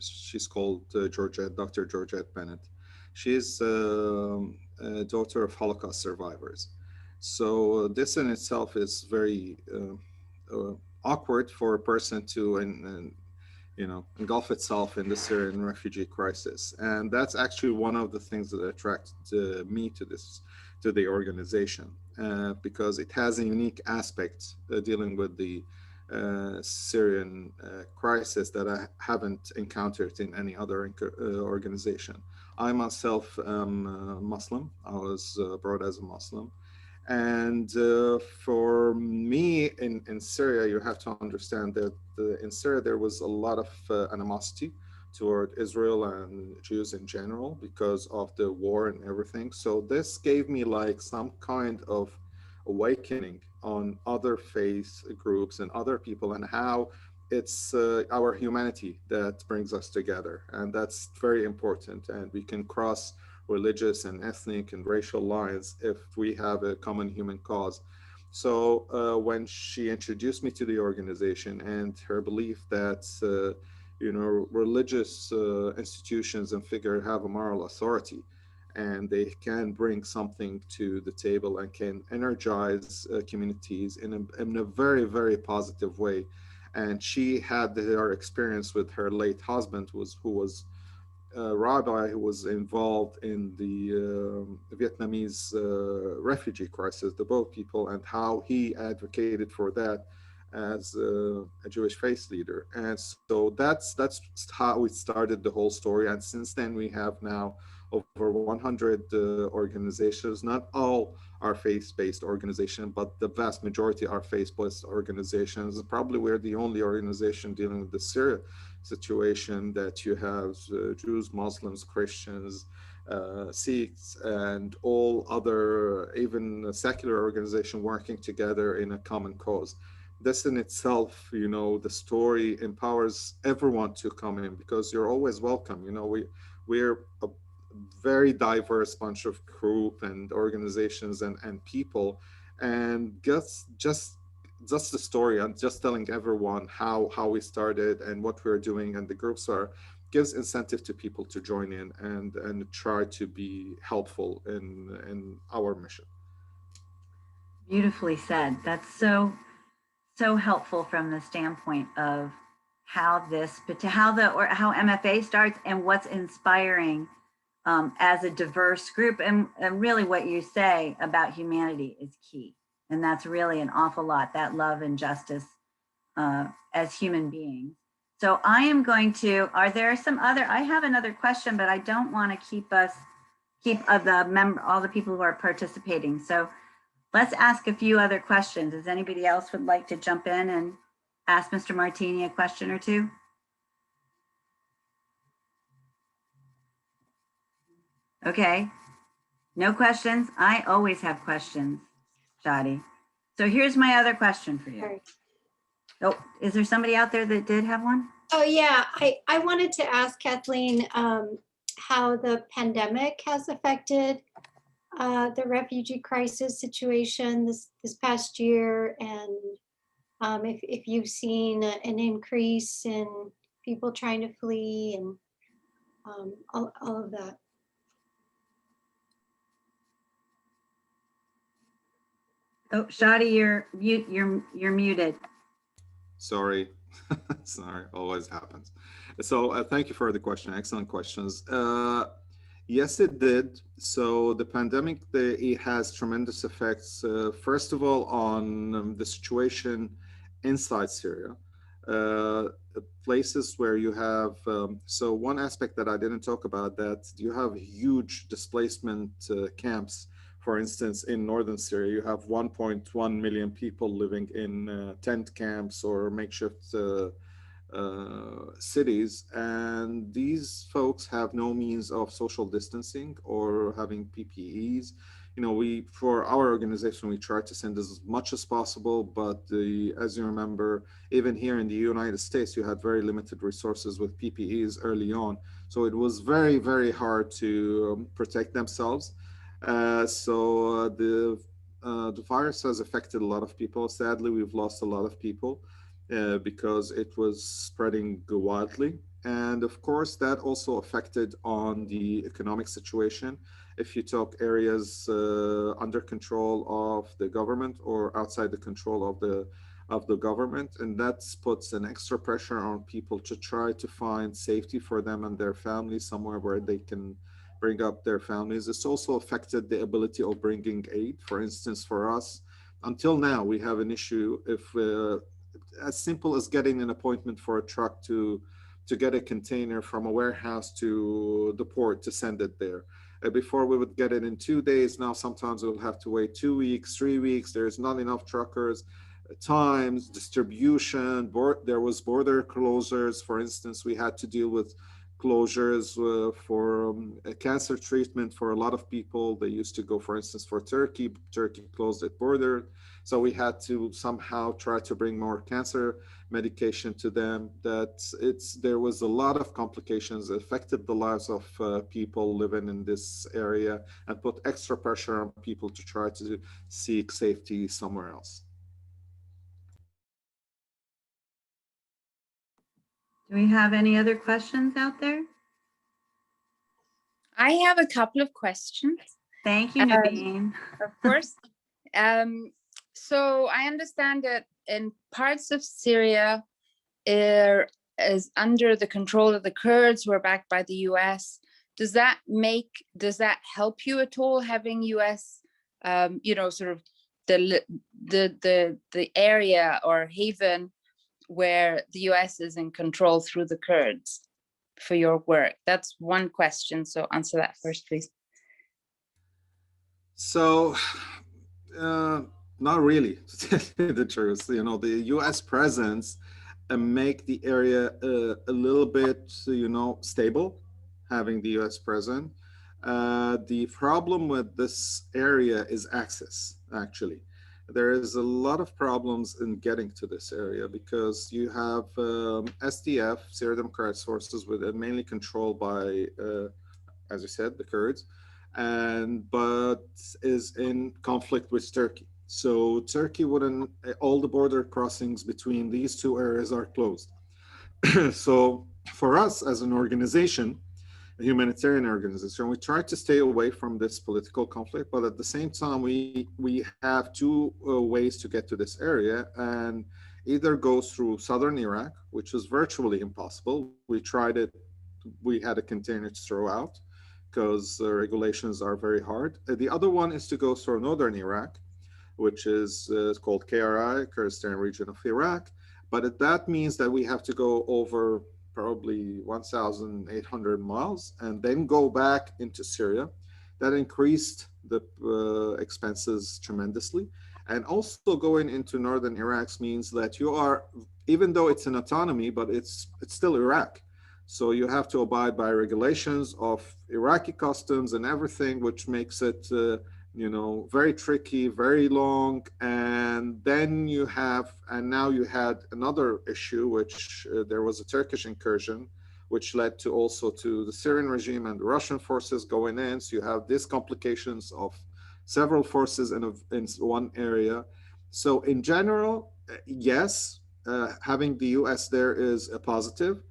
she's called Dr. Georgette Bennett. She is a daughter of Holocaust survivors. So this in itself is very awkward for a person to engulf itself in the Syrian refugee crisis. And that's actually one of the things that attracted me to the organization, because it has a unique aspect dealing with the Syrian crisis that I haven't encountered in any other organization. I myself am Muslim. I was brought as a Muslim. And for me in Syria, you have to understand that in Syria, there was a lot of animosity toward Israel and Jews in general because of the war and everything. So this gave me like some kind of awakening on other faith groups and other people, and how it's our humanity that brings us together. And that's very important. And we can cross religious and ethnic and racial lines if we have a common human cause. So when she introduced me to the organization and her belief that religious institutions and figures have a moral authority, and they can bring something to the table and can energize communities in a very, very positive way. And she had her experience with her late husband, who was a rabbi who was involved in the Vietnamese refugee crisis, the boat people, and how he advocated for that as a Jewish faith leader. And so that's how we started the whole story. And since then, we have now over 100 organizations. Not all are faith-based organizations, but the vast majority are faith-based organizations. Probably we're the only organization dealing with the Syria situation that you have Jews, Muslims, Christians, Sikhs, and all other, even secular organizations working together in a common cause. This in itself, the story empowers everyone to come in, because you're always welcome. We're a very diverse bunch of group and organizations and people, and just the story. I'm just telling everyone how we started and what we're doing, and the groups are gives incentive to people to join in and try to be helpful in our mission. Beautifully said. That's so helpful from the standpoint of how how MFA starts and what's inspiring as a diverse group, and really what you say about humanity is key, and that's really an awful lot, that love and justice as human beings. So I am going to, I have another question, but I don't want to keep all the people who are participating. So let's ask a few other questions. Does anybody else would like to jump in and ask Mr. Martini a question or two? Okay, no questions. I always have questions, Shadi. So here's my other question for you. Oh, is there somebody out there that did have one? Oh yeah, I wanted to ask Kathleen how the pandemic has affected the refugee crisis situation this past year, and if you've seen an increase in people trying to flee and all of that. Oh, Shadi, you're muted. Sorry. Sorry, always happens. So thank you for the question. Excellent questions. Yes, it did. So the pandemic, it has tremendous effects. First of all, on the situation inside Syria. Places where you have, so one aspect that I didn't talk about, that you have huge displacement camps. For instance, in northern Syria, you have 1.1 million people living in tent camps or makeshift cities, and these folks have no means of social distancing or having PPEs. You know, for our organization, we try to send as much as possible, but as you remember, even here in the United States, you had very limited resources with PPEs early on. So it was very, very hard to protect themselves. So the virus has affected a lot of people. Sadly, we've lost a lot of people because it was spreading wildly. And of course, that also affected on the economic situation. If you talk areas under control of the government or outside the control of the government, and that puts an extra pressure on people to try to find safety for them and their families somewhere where they can bring up their families. It's also affected the ability of bringing aid. For instance, for us, until now, we have an issue if as simple as getting an appointment for a truck to get a container from a warehouse to the port to send it there. Before we would get it in 2 days. Now sometimes we'll have to wait 2 weeks, 3 weeks. There's not enough truckers. Times, distribution, there was border closures. For instance, we had to deal with closures for cancer treatment for a lot of people. They used to go, for instance, for Turkey. Turkey closed its border. So we had to somehow try to bring more cancer medication to them. There was a lot of complications that affected the lives of people living in this area and put extra pressure on people to try to seek safety somewhere else. Do we have any other questions out there? I have a couple of questions. Thank you, Naveen. Of course. So I understand that in parts of Syria is under the control of the Kurds who are backed by the US. Does that help you at all, having US, sort of the area or haven where the US is in control through the Kurds for your work? That's one question. So answer that first, please. So, not really, to tell you the truth. You know, the US presence make the area a little bit, stable, having the US present. The problem with this area is access, actually. There is a lot of problems in getting to this area because you have SDF, Syria Democratic Forces, mainly controlled by, as you said, the Kurds, but is in conflict with Turkey. So Turkey all the border crossings between these two areas are closed. So For us as an organization, a humanitarian organization, we try to stay away from this political conflict, but at the same time, we have two ways to get to this area, and either goes through southern Iraq, which is virtually impossible. We tried it, we had a container to throw out because regulations are very hard. The other one is to go through northern Iraq, which is called KRI, Kurdistan region of Iraq. But that means that we have to go over probably 1,800 miles and then go back into Syria. That increased the expenses tremendously. And also going into northern Iraq means that you are, even though it's an autonomy, but it's still Iraq. So you have to abide by regulations of Iraqi customs and everything, which makes it very tricky, very long. And then you have, and now you had another issue, which there was a Turkish incursion, which led to also to the Syrian regime and the Russian forces going in. So you have these complications of several forces in one area. So in general, yes, having the US there is a positive,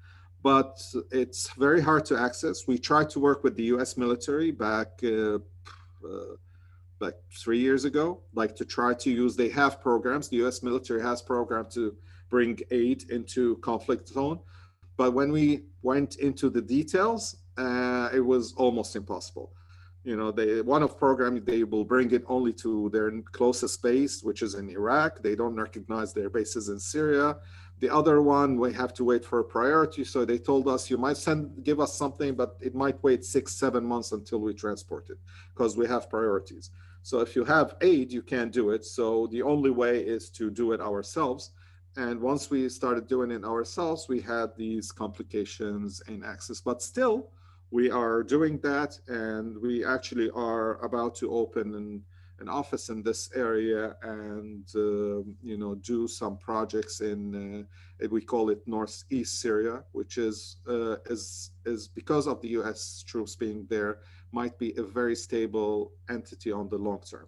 but it's very hard to access. We tried to work with the US military back like 3 years ago, like to try to use, they have programs, the US military has programs to bring aid into conflict zone. But when we went into the details, it was almost impossible. One of program, they will bring it only to their closest base, which is in Iraq. They don't recognize their bases in Syria. The other one, we have to wait for a priority. So they told us, you might give us something, but it might wait 6-7 months until we transport it because we have priorities. So if you have aid, you can't do it. So the only way is to do it ourselves. And once we started doing it ourselves, we had these complications in access, but still we are doing that. And we actually are about to open an office in this area and, do some projects in, we call it Northeast Syria, which is because of the US troops being there, might be a very stable entity on the long term.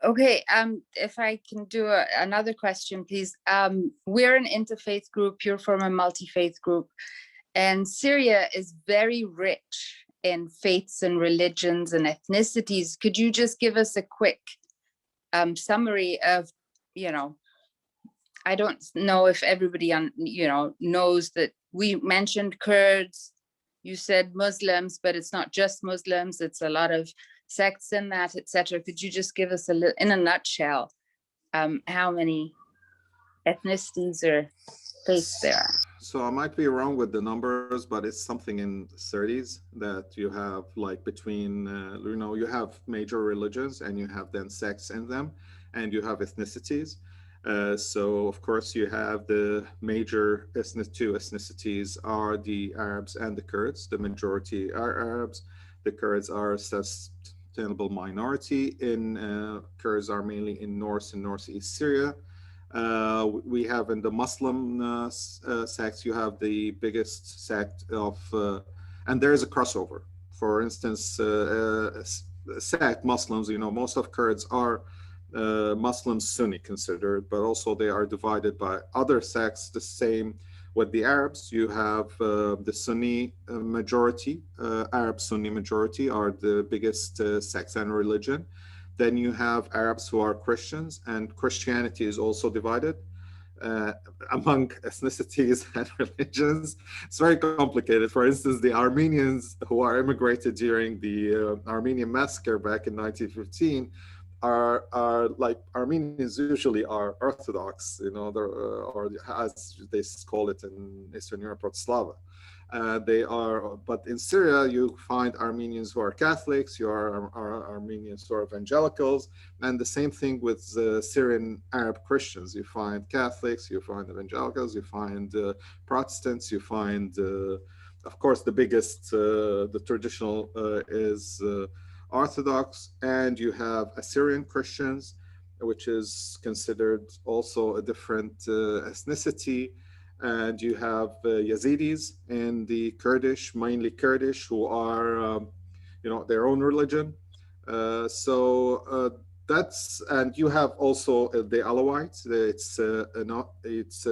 Okay, if I can do another question, please. We're an interfaith group, you're from a multi-faith group, and Syria is very rich in faiths and religions and ethnicities. Could you just give us a quick summary of, I don't know if everybody knows that we mentioned Kurds, you said Muslims, but it's not just Muslims, it's a lot of sects in that, etc. Could you just give us in a nutshell, how many ethnicities or faiths there are? So I might be wrong with the numbers, but it's something in the 30s that you have, like between, you have major religions and you have then sects in them, and you have ethnicities. So of course you have the major two ethnicities are the Arabs and the Kurds. The majority are Arabs. The Kurds are a sustainable minority. Kurds are mainly in North and Northeast Syria. We have in the Muslim sects, you have the biggest sect of, and there is a crossover. For instance, sect Muslims, most of Kurds are Muslims Sunni considered, but also they are divided by other sects. The same with the Arabs. You have the Sunni majority, Arab Sunni majority are the biggest sects and religion. Then you have Arabs who are Christians, and Christianity is also divided among ethnicities and religions. It's very complicated. For instance, the Armenians who are immigrated during the Armenian massacre back in 1915 are like, Armenians usually are Orthodox, or as they call it in Eastern Europe, Slava. They are, but in Syria, you find Armenians who are Catholics, you are Armenians who are evangelicals, and the same thing with Syrian Arab Christians. You find Catholics, you find evangelicals, you find Protestants, you find, of course, the biggest, the traditional is Orthodox, and you have Assyrian Christians, which is considered also a different ethnicity. And you have Yazidis and the Kurdish, mainly Kurdish, who are, their own religion. That's, and you have also the Alawites. It's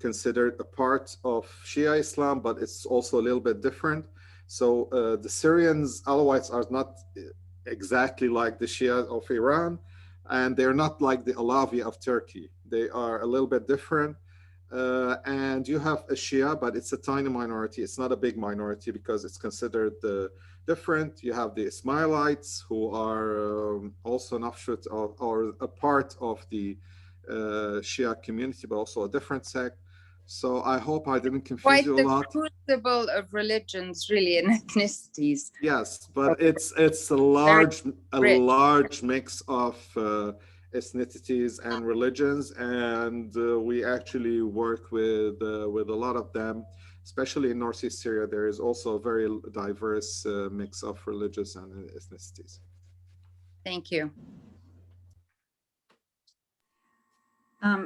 considered a part of Shia Islam, but it's also a little bit different. So the Syrians, Alawites, are not exactly like the Shia of Iran, and they're not like the Alawi of Turkey. They are a little bit different. And you have a Shia, but it's a tiny minority. It's not a big minority because it's considered different. You have the Ismailites, who are also an offshoot of, or a part of the Shia community, but also a different sect. So I hope I didn't confuse Quite you a the lot. crucible of religions, really, and ethnicities. Yes, but it's a rich. large mix of ethnicities and religions, and we actually work with a lot of them, especially in Northeast Syria. There is also a very diverse mix of religious and ethnicities. Thank you.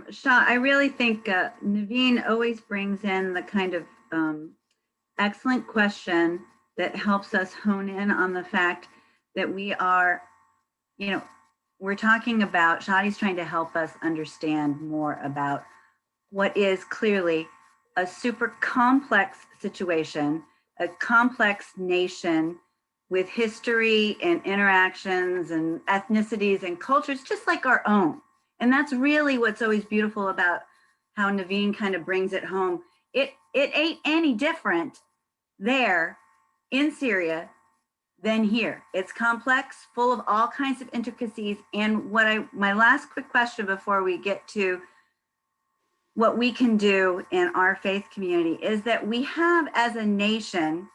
Shah, I really think Naveen always brings in the kind of excellent question that helps us hone in on the fact that we are, you know, we're talking about, Shadi's trying to help us understand more about what is clearly a super complex situation, a complex nation with history and interactions and ethnicities and cultures just like our own. And that's really what's always beautiful about how Naveen kind of brings it home. It ain't any different there in Syria than here. It's complex, full of all kinds of intricacies. And my last quick question before we get to what we can do in our faith community is that we have as a nation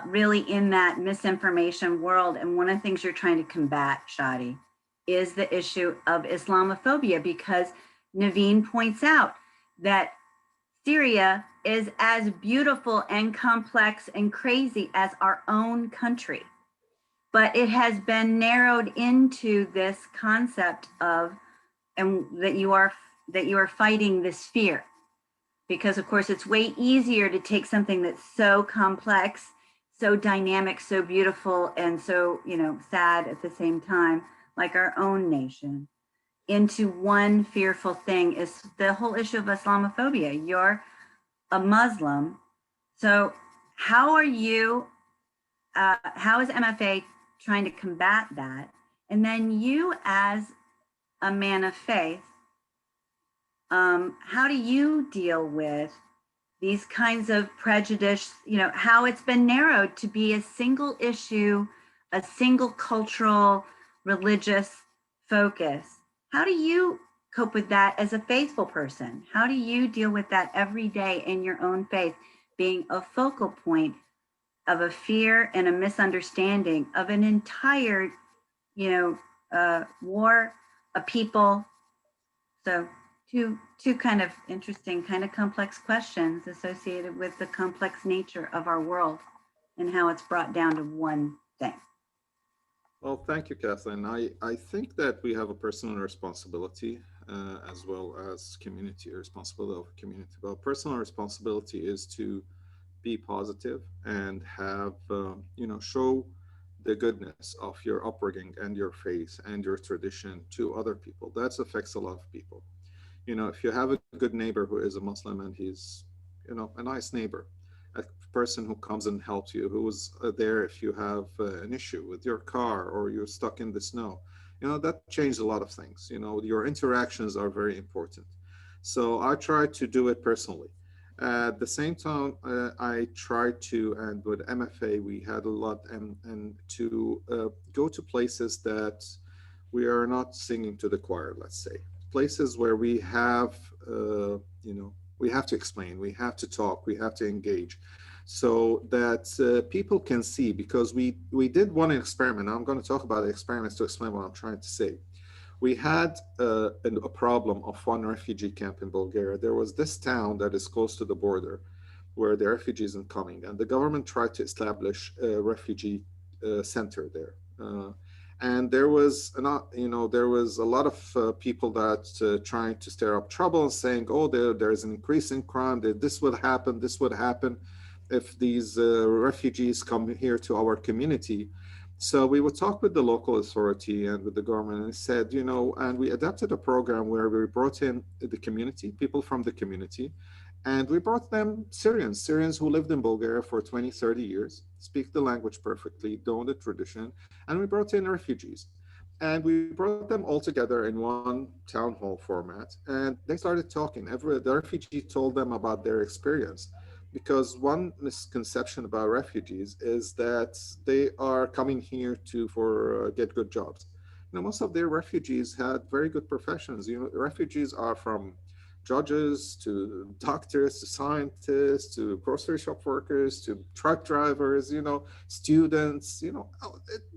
really in that misinformation world. And one of the things you're trying to combat, Shadi, is the issue of Islamophobia, because Naveen points out that Syria is as beautiful and complex and crazy as our own country. But it has been narrowed into this concept of, and that you are fighting this fear. Because of course it's way easier to take something that's so complex, so dynamic, so beautiful, and so, you know, sad at the same time, like our own nation, into one fearful thing. Is the whole issue of Islamophobia. You're a Muslim, so how are you, how is MFA trying to combat that? And then you, as a man of faith, how do you deal with these kinds of prejudice, you know, how it's been narrowed to be a single issue, a single cultural, religious focus? How do you cope with that as a faithful person? How do you deal with that every day in your own faith, being a focal point of a fear and a misunderstanding of an entire, you know, war, a people? So two kind of interesting, kind of complex questions associated with the complex nature of our world and how it's brought down to one thing. Well, thank you, Kathleen. I think that we have a personal responsibility as well as community responsibility of community. But personal responsibility is to be positive and have, you know, show the goodness of your upbringing and your faith and your tradition to other people. That affects a lot of people. You know, if you have a good neighbor who is a Muslim and he's, you know, a nice neighbor, a person who comes and helps you, who is there if you have an issue with your car or you're stuck in the snow, you know, that changed a lot of things. You know, your interactions are very important. So I try to do it personally. At the same time, I try to, and with MFA, we had a lot, and to go to places that we are not singing to the choir, let's say. Places where we have, you know, we have to explain, we have to talk, we have to engage, so that people can see. Because we did one experiment. I'm going to talk about the experiments to explain what I'm trying to say. We had a problem of one refugee camp in Bulgaria. There was this town that is close to the border where the refugees are coming, and the government tried to establish a refugee center there. And there was there was a lot of people that trying to stir up trouble and saying, oh, there's an increase in crime, that this would happen if these refugees come here to our community. So we would talk with the local authority and with the government and said, you know, and we adapted a program where we brought in the community, people from the community, and we brought them Syrians who lived in Bulgaria for 20, 30 years, speak the language perfectly, know the tradition, and we brought in refugees. And we brought them all together in one town hall format, and they started talking. The refugee told them about their experience, because one misconception about refugees is that they are coming here to for get good jobs. You know, most of their refugees had very good professions. You know, refugees are from judges to doctors to scientists to grocery shop workers to truck drivers, you know, students, you know,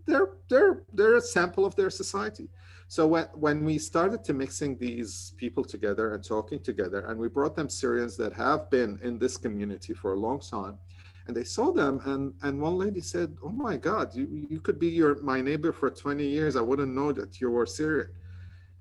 they're a sample of their society. So when we started to mixing these people together and talking together, and we brought them Syrians that have been in this community for a long time, and they saw them, and one lady said, "Oh my God, you could be my neighbor for 20 years. I wouldn't know that you were Syrian."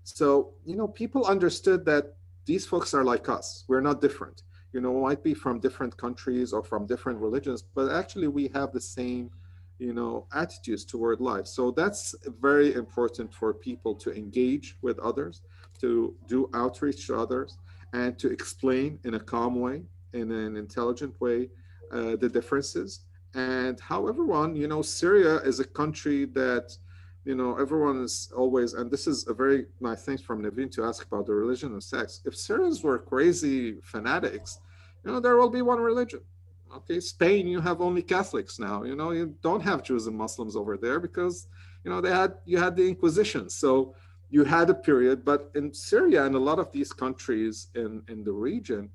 So, you know, people understood that these folks are like us. We're not different. You know, might be from different countries or from different religions, but actually we have the same, you know, attitudes toward life. So that's very important for people to engage with others, to do outreach to others, and to explain in a calm way, in an intelligent way, the differences. And how everyone, you know, Syria is a country that, you know, everyone is always, and this is a very nice thing from Naveen to ask about the religion and sex. If Syrians were crazy fanatics, you know, there will be one religion. Okay, Spain, you have only Catholics now. You know, you don't have Jews and Muslims over there because, you know, you had the Inquisition. So you had a period, but in Syria and a lot of these countries in the region,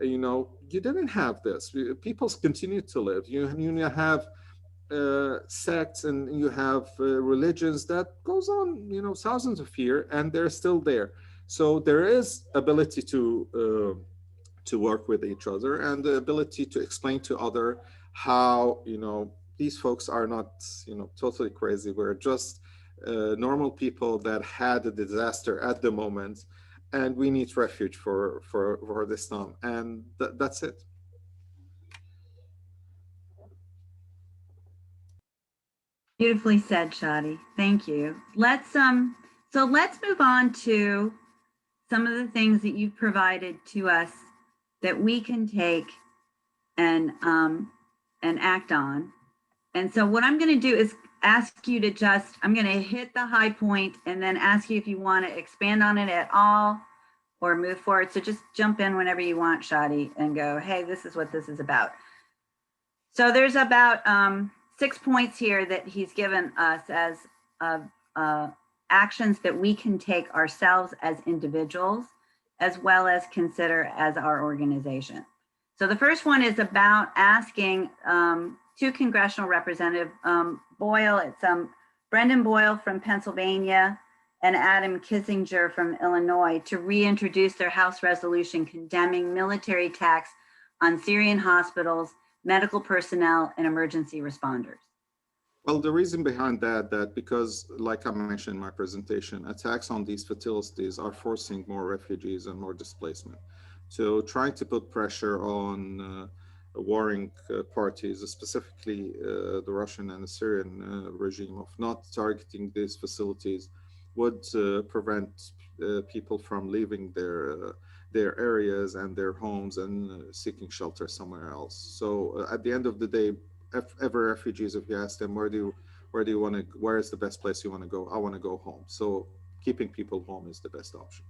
you know, you didn't have this. People continue to live. You have sects and you have religions that goes on, you know, thousands of years, and they're still there. So there is ability to work with each other, and the ability to explain to other how, you know, these folks are not, you know, totally crazy. We're just normal people that had a disaster at the moment, and we need refuge for this time, and that's it. Beautifully said, Shadi. Thank you. Let's move on to some of the things that you've provided to us that we can take and act on. And so what I'm going to do is ask you to I'm going to hit the high point and then ask you if you want to expand on it at all or move forward. So just jump in whenever you want, Shadi, and go, hey, this is what this is about. So there's about 6 points here that he's given us as actions that we can take ourselves as individuals, as well as consider as our organization. So the first one is about asking two congressional representative Boyle, it's Brendan Boyle from Pennsylvania and Adam Kissinger from Illinois to reintroduce their House resolution condemning military attacks on Syrian hospitals, medical personnel, and emergency responders. Well, the reason behind that because, like I mentioned in my presentation, attacks on these facilities are forcing more refugees and more displacement. So trying to put pressure on warring parties, specifically the Russian and the Syrian regime, of not targeting these facilities would prevent people from leaving their areas and their homes and seeking shelter somewhere else. So at the end of the day, every refugees, if you ask them, where do you want to, where is the best place you want to go? I want to go home. So keeping people home is the best option.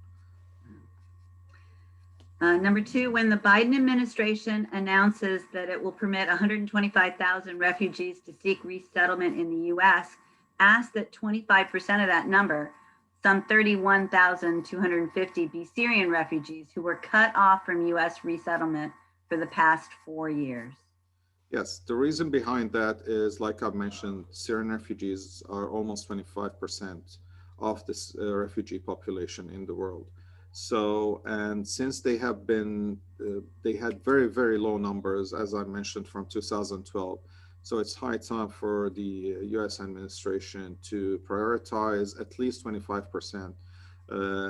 Number two, when the Biden administration announces that it will permit 125,000 refugees to seek resettlement in the US, ask that 25% of that number, some 31,250, be Syrian refugees who were cut off from US resettlement for the past 4 years. Yes, the reason behind that is, like I mentioned, Syrian refugees are almost 25% of this refugee population in the world. So, and since they have been, they had very, very low numbers, as I mentioned, from 2012. So it's high time for the US administration to prioritize at least 25%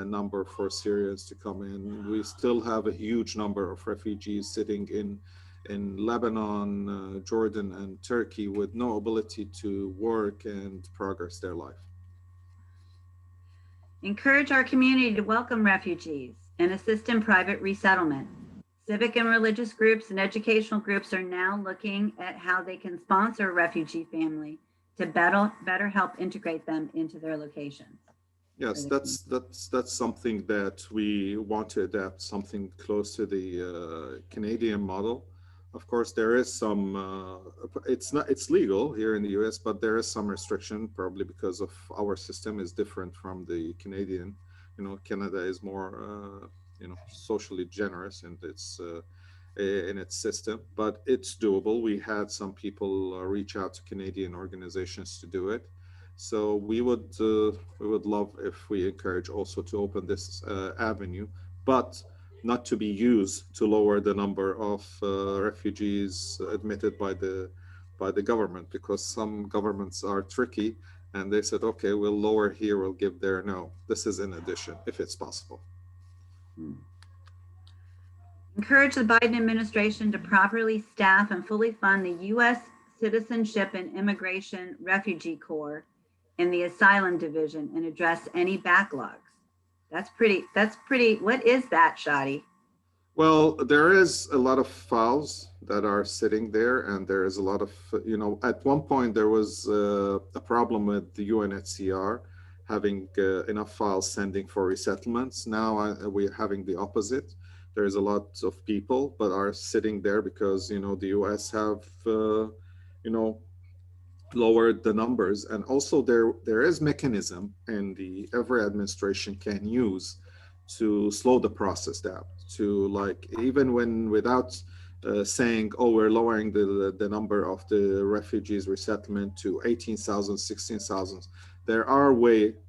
number for Syrians to come in. We still have a huge number of refugees sitting in Lebanon, Jordan, and Turkey with no ability to work and progress their life. Encourage our community to welcome refugees and assist in private resettlement. Civic and religious groups and educational groups are now looking at how they can sponsor a refugee family to better help integrate them into their locations. Yes, that's something that we want to adapt, something close to the Canadian model. Of course, there is some. It's legal here in the U.S., but there is some restriction, probably because of our system is different from the Canadian. You know, Canada is more socially generous in its system, but it's doable. We had some people reach out to Canadian organizations to do it. So we would love if we encourage also to open this avenue, but not to be used to lower the number of refugees admitted by the government, because some governments are tricky and they said, okay, we'll lower here, we'll give there. No, this is in addition, if it's possible. Encourage the Biden administration to properly staff and fully fund the U.S. Citizenship and Immigration Refugee Corps and the Asylum Division and address any backlogs. That's pretty, what is that, Shadi? Well, there is a lot of files that are sitting there, and there is a lot of, at one point there was a problem with the UNHCR having enough files sending for resettlements. Now we're having the opposite. There's a lot of people, but are sitting there because, the US have, lowered the numbers. And also there is mechanism and every administration can use to slow the process down, to even when without saying, oh, we're lowering the number of the refugees resettlement to 18,000, 16,000. There are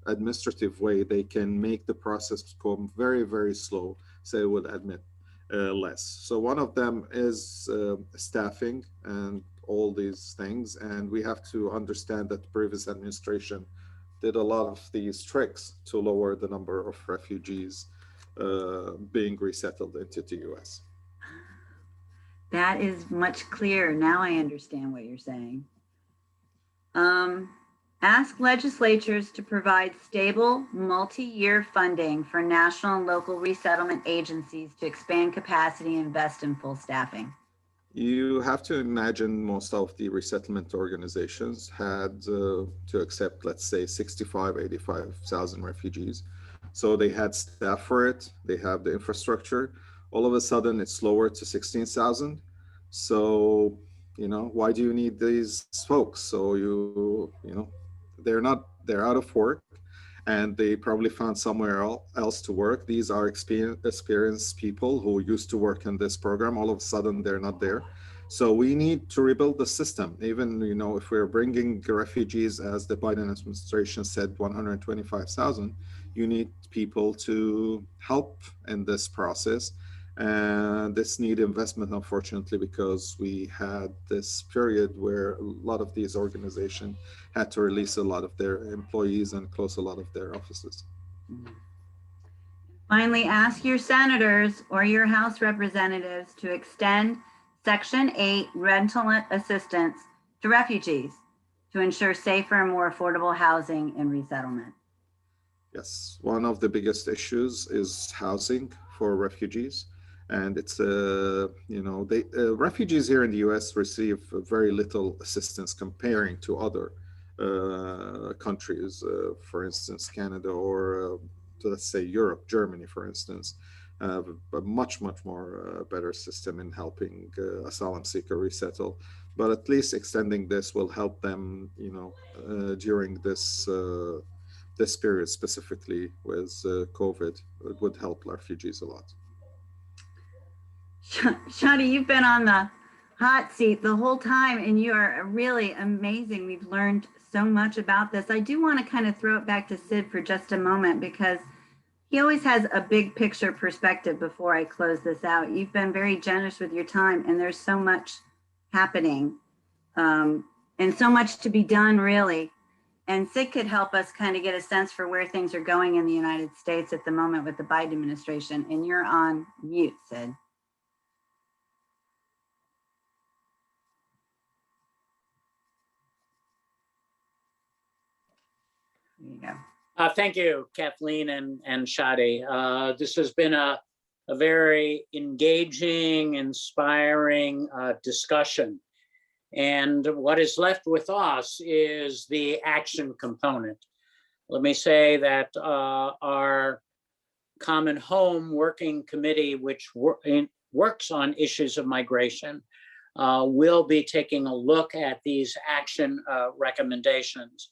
administrative way they can make the process go very, very slow, so it would admit less. So one of them is staffing and all these things. And we have to understand that the previous administration did a lot of these tricks to lower the number of refugees being resettled into the US. That is much clearer. Now I understand what you're saying. Ask legislatures to provide stable, multi-year funding for national and local resettlement agencies to expand capacity and invest in full staffing. You have to imagine most of the resettlement organizations had to accept, let's say, 85,000 refugees. So they had staff for it, they have the infrastructure. All of a sudden it's lowered to 16,000. So, why do you need these folks? So they're out of work and they probably found somewhere else to work. These are experienced people who used to work in this program. All of a sudden they're not there. So we need to rebuild the system. Even, if we're bringing refugees, as the Biden administration said, 125,000, you need people to help in this process. And this need investment, unfortunately, because we had this period where a lot of these organizations had to release a lot of their employees and close a lot of their offices. Finally, ask your senators or your House representatives to extend Section 8 rental assistance to refugees to ensure safer and more affordable housing and resettlement. Yes, one of the biggest issues is housing for refugees. And it's, refugees here in the US receive very little assistance comparing to other countries, for instance, Canada, or let's say Europe, Germany, for instance, a much more better system in helping asylum seeker resettle. But at least extending this will help them, during this period, specifically with COVID. It would help refugees a lot. Shadi, you've been on the hot seat the whole time and you are really amazing. We've learned so much about this. I do want to kind of throw it back to Sid for just a moment because he always has a big picture perspective before I close this out. You've been very generous with your time and there's so much happening and so much to be done, really. And Sid could help us kind of get a sense for where things are going in the United States at the moment with the Biden administration. And you're on mute, Sid. Thank you, Kathleen and Shadi. This has been a very engaging, inspiring discussion. And what is left with us is the action component. Let me say that our Common Home Working Committee, which works on issues of migration, will be taking a look at these action recommendations.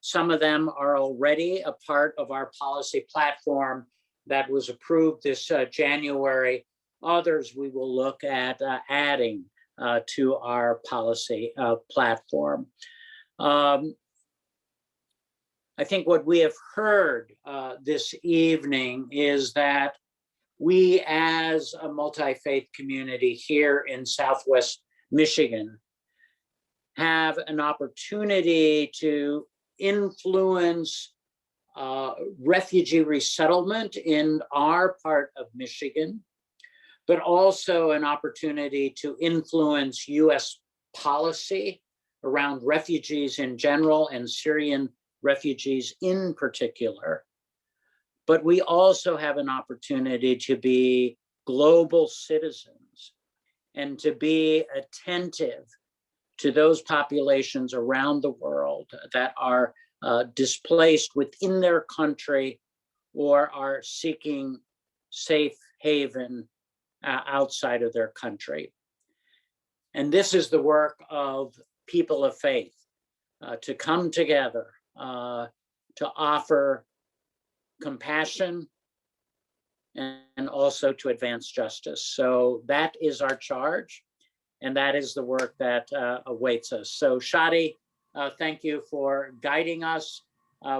Some of them are already a part of our policy platform that was approved this January. Others we will look at adding to our policy platform. I think what we have heard this evening is that we as a multi-faith community here in Southwest Michigan have an opportunity to influence refugee resettlement in our part of Michigan, but also an opportunity to influence US policy around refugees in general and Syrian refugees in particular. But we also have an opportunity to be global citizens and to be attentive to those populations around the world that are displaced within their country or are seeking safe haven outside of their country. And this is the work of people of faith to come together to offer compassion and also to advance justice. So that is our charge. And that is the work that awaits us. So Shadi, thank you for guiding us.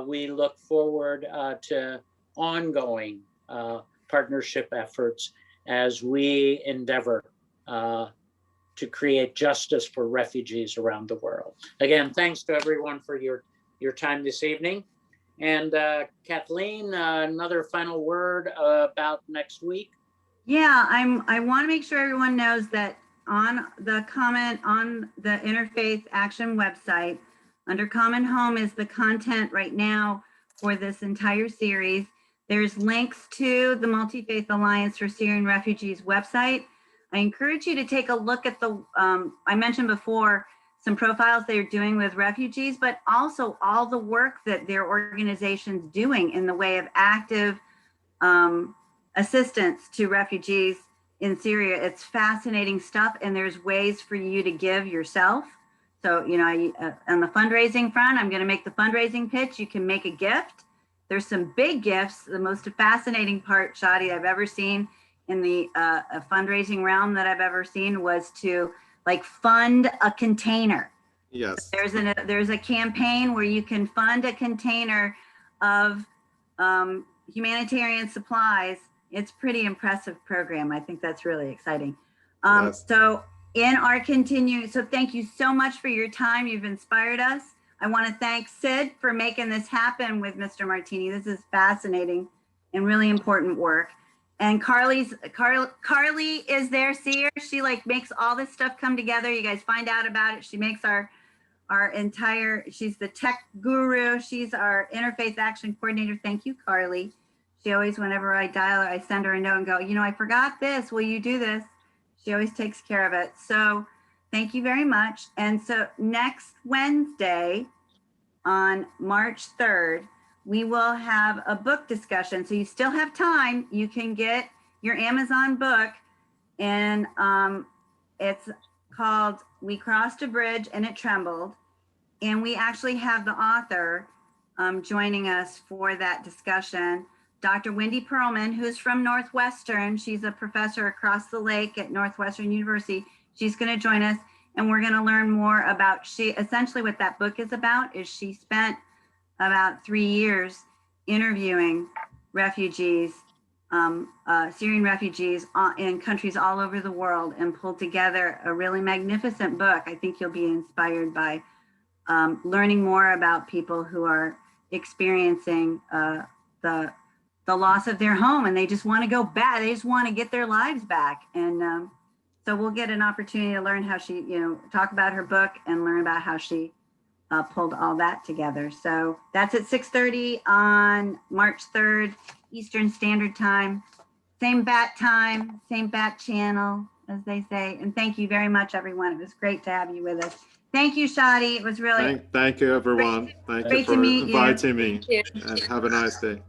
We look forward to ongoing partnership efforts as we endeavor to create justice for refugees around the world. Again, thanks to everyone for your time this evening. And Kathleen, another final word about next week. Yeah, I want to make sure everyone knows that on the comment on the Interfaith Action website, under Common Home is the content right now for this entire series. There's links to the Multifaith Alliance for Syrian Refugees website. I encourage you to take a look at the, I mentioned before, some profiles they're doing with refugees, but also all the work that their organization's doing in the way of active assistance to refugees in Syria. It's fascinating stuff, and there's ways for you to give yourself. So, you know, on the fundraising front, I'm going to make the fundraising pitch. You can make a gift. There's some big gifts. The most fascinating part, Shadi, I've ever seen in the fundraising realm that I've ever seen was to like fund a container. Yes. There's a campaign where you can fund a container of humanitarian supplies. It's pretty impressive program. I think that's really exciting. Yes. So in our so thank you so much for your time. You've inspired us. I want to thank Sid for making this happen with Mr. Martini. This is fascinating and really important work. And Carly is there. See her? She like makes all this stuff come together. You guys find out about it. She makes our entire, she's the tech guru. She's our Interfaith Action Coordinator. Thank you, Carly. She always, whenever I dial her, I send her a note and go, you know, I forgot this. Will you do this? She always takes care of it. So thank you very much. And so next Wednesday on March 3rd, we will have a book discussion. So you still have time. You can get your Amazon book, and it's called We Crossed a Bridge and It Trembled. And we actually have the author joining us for that discussion, Dr. Wendy Perlman, who's from Northwestern. She's a professor across the lake at Northwestern University. She's going to join us, and we're going to learn more about, essentially what that book is about is she spent about 3 years interviewing refugees, Syrian refugees in countries all over the world, and pulled together a really magnificent book. I think you'll be inspired by learning more about people who are experiencing the loss of their home, and they just want to go back. They just want to get their lives back. And so we'll get an opportunity to learn how she, talk about her book and learn about how she pulled all that together. So that's at 6:30 on March 3rd, Eastern Standard Time. Same bat time, same bat channel, as they say. And thank you very much, everyone. It was great to have you with us. Thank you, Shadi. It was really Thank you, everyone. Thank you great to for meet you. inviting me. Thank you. And have a nice day.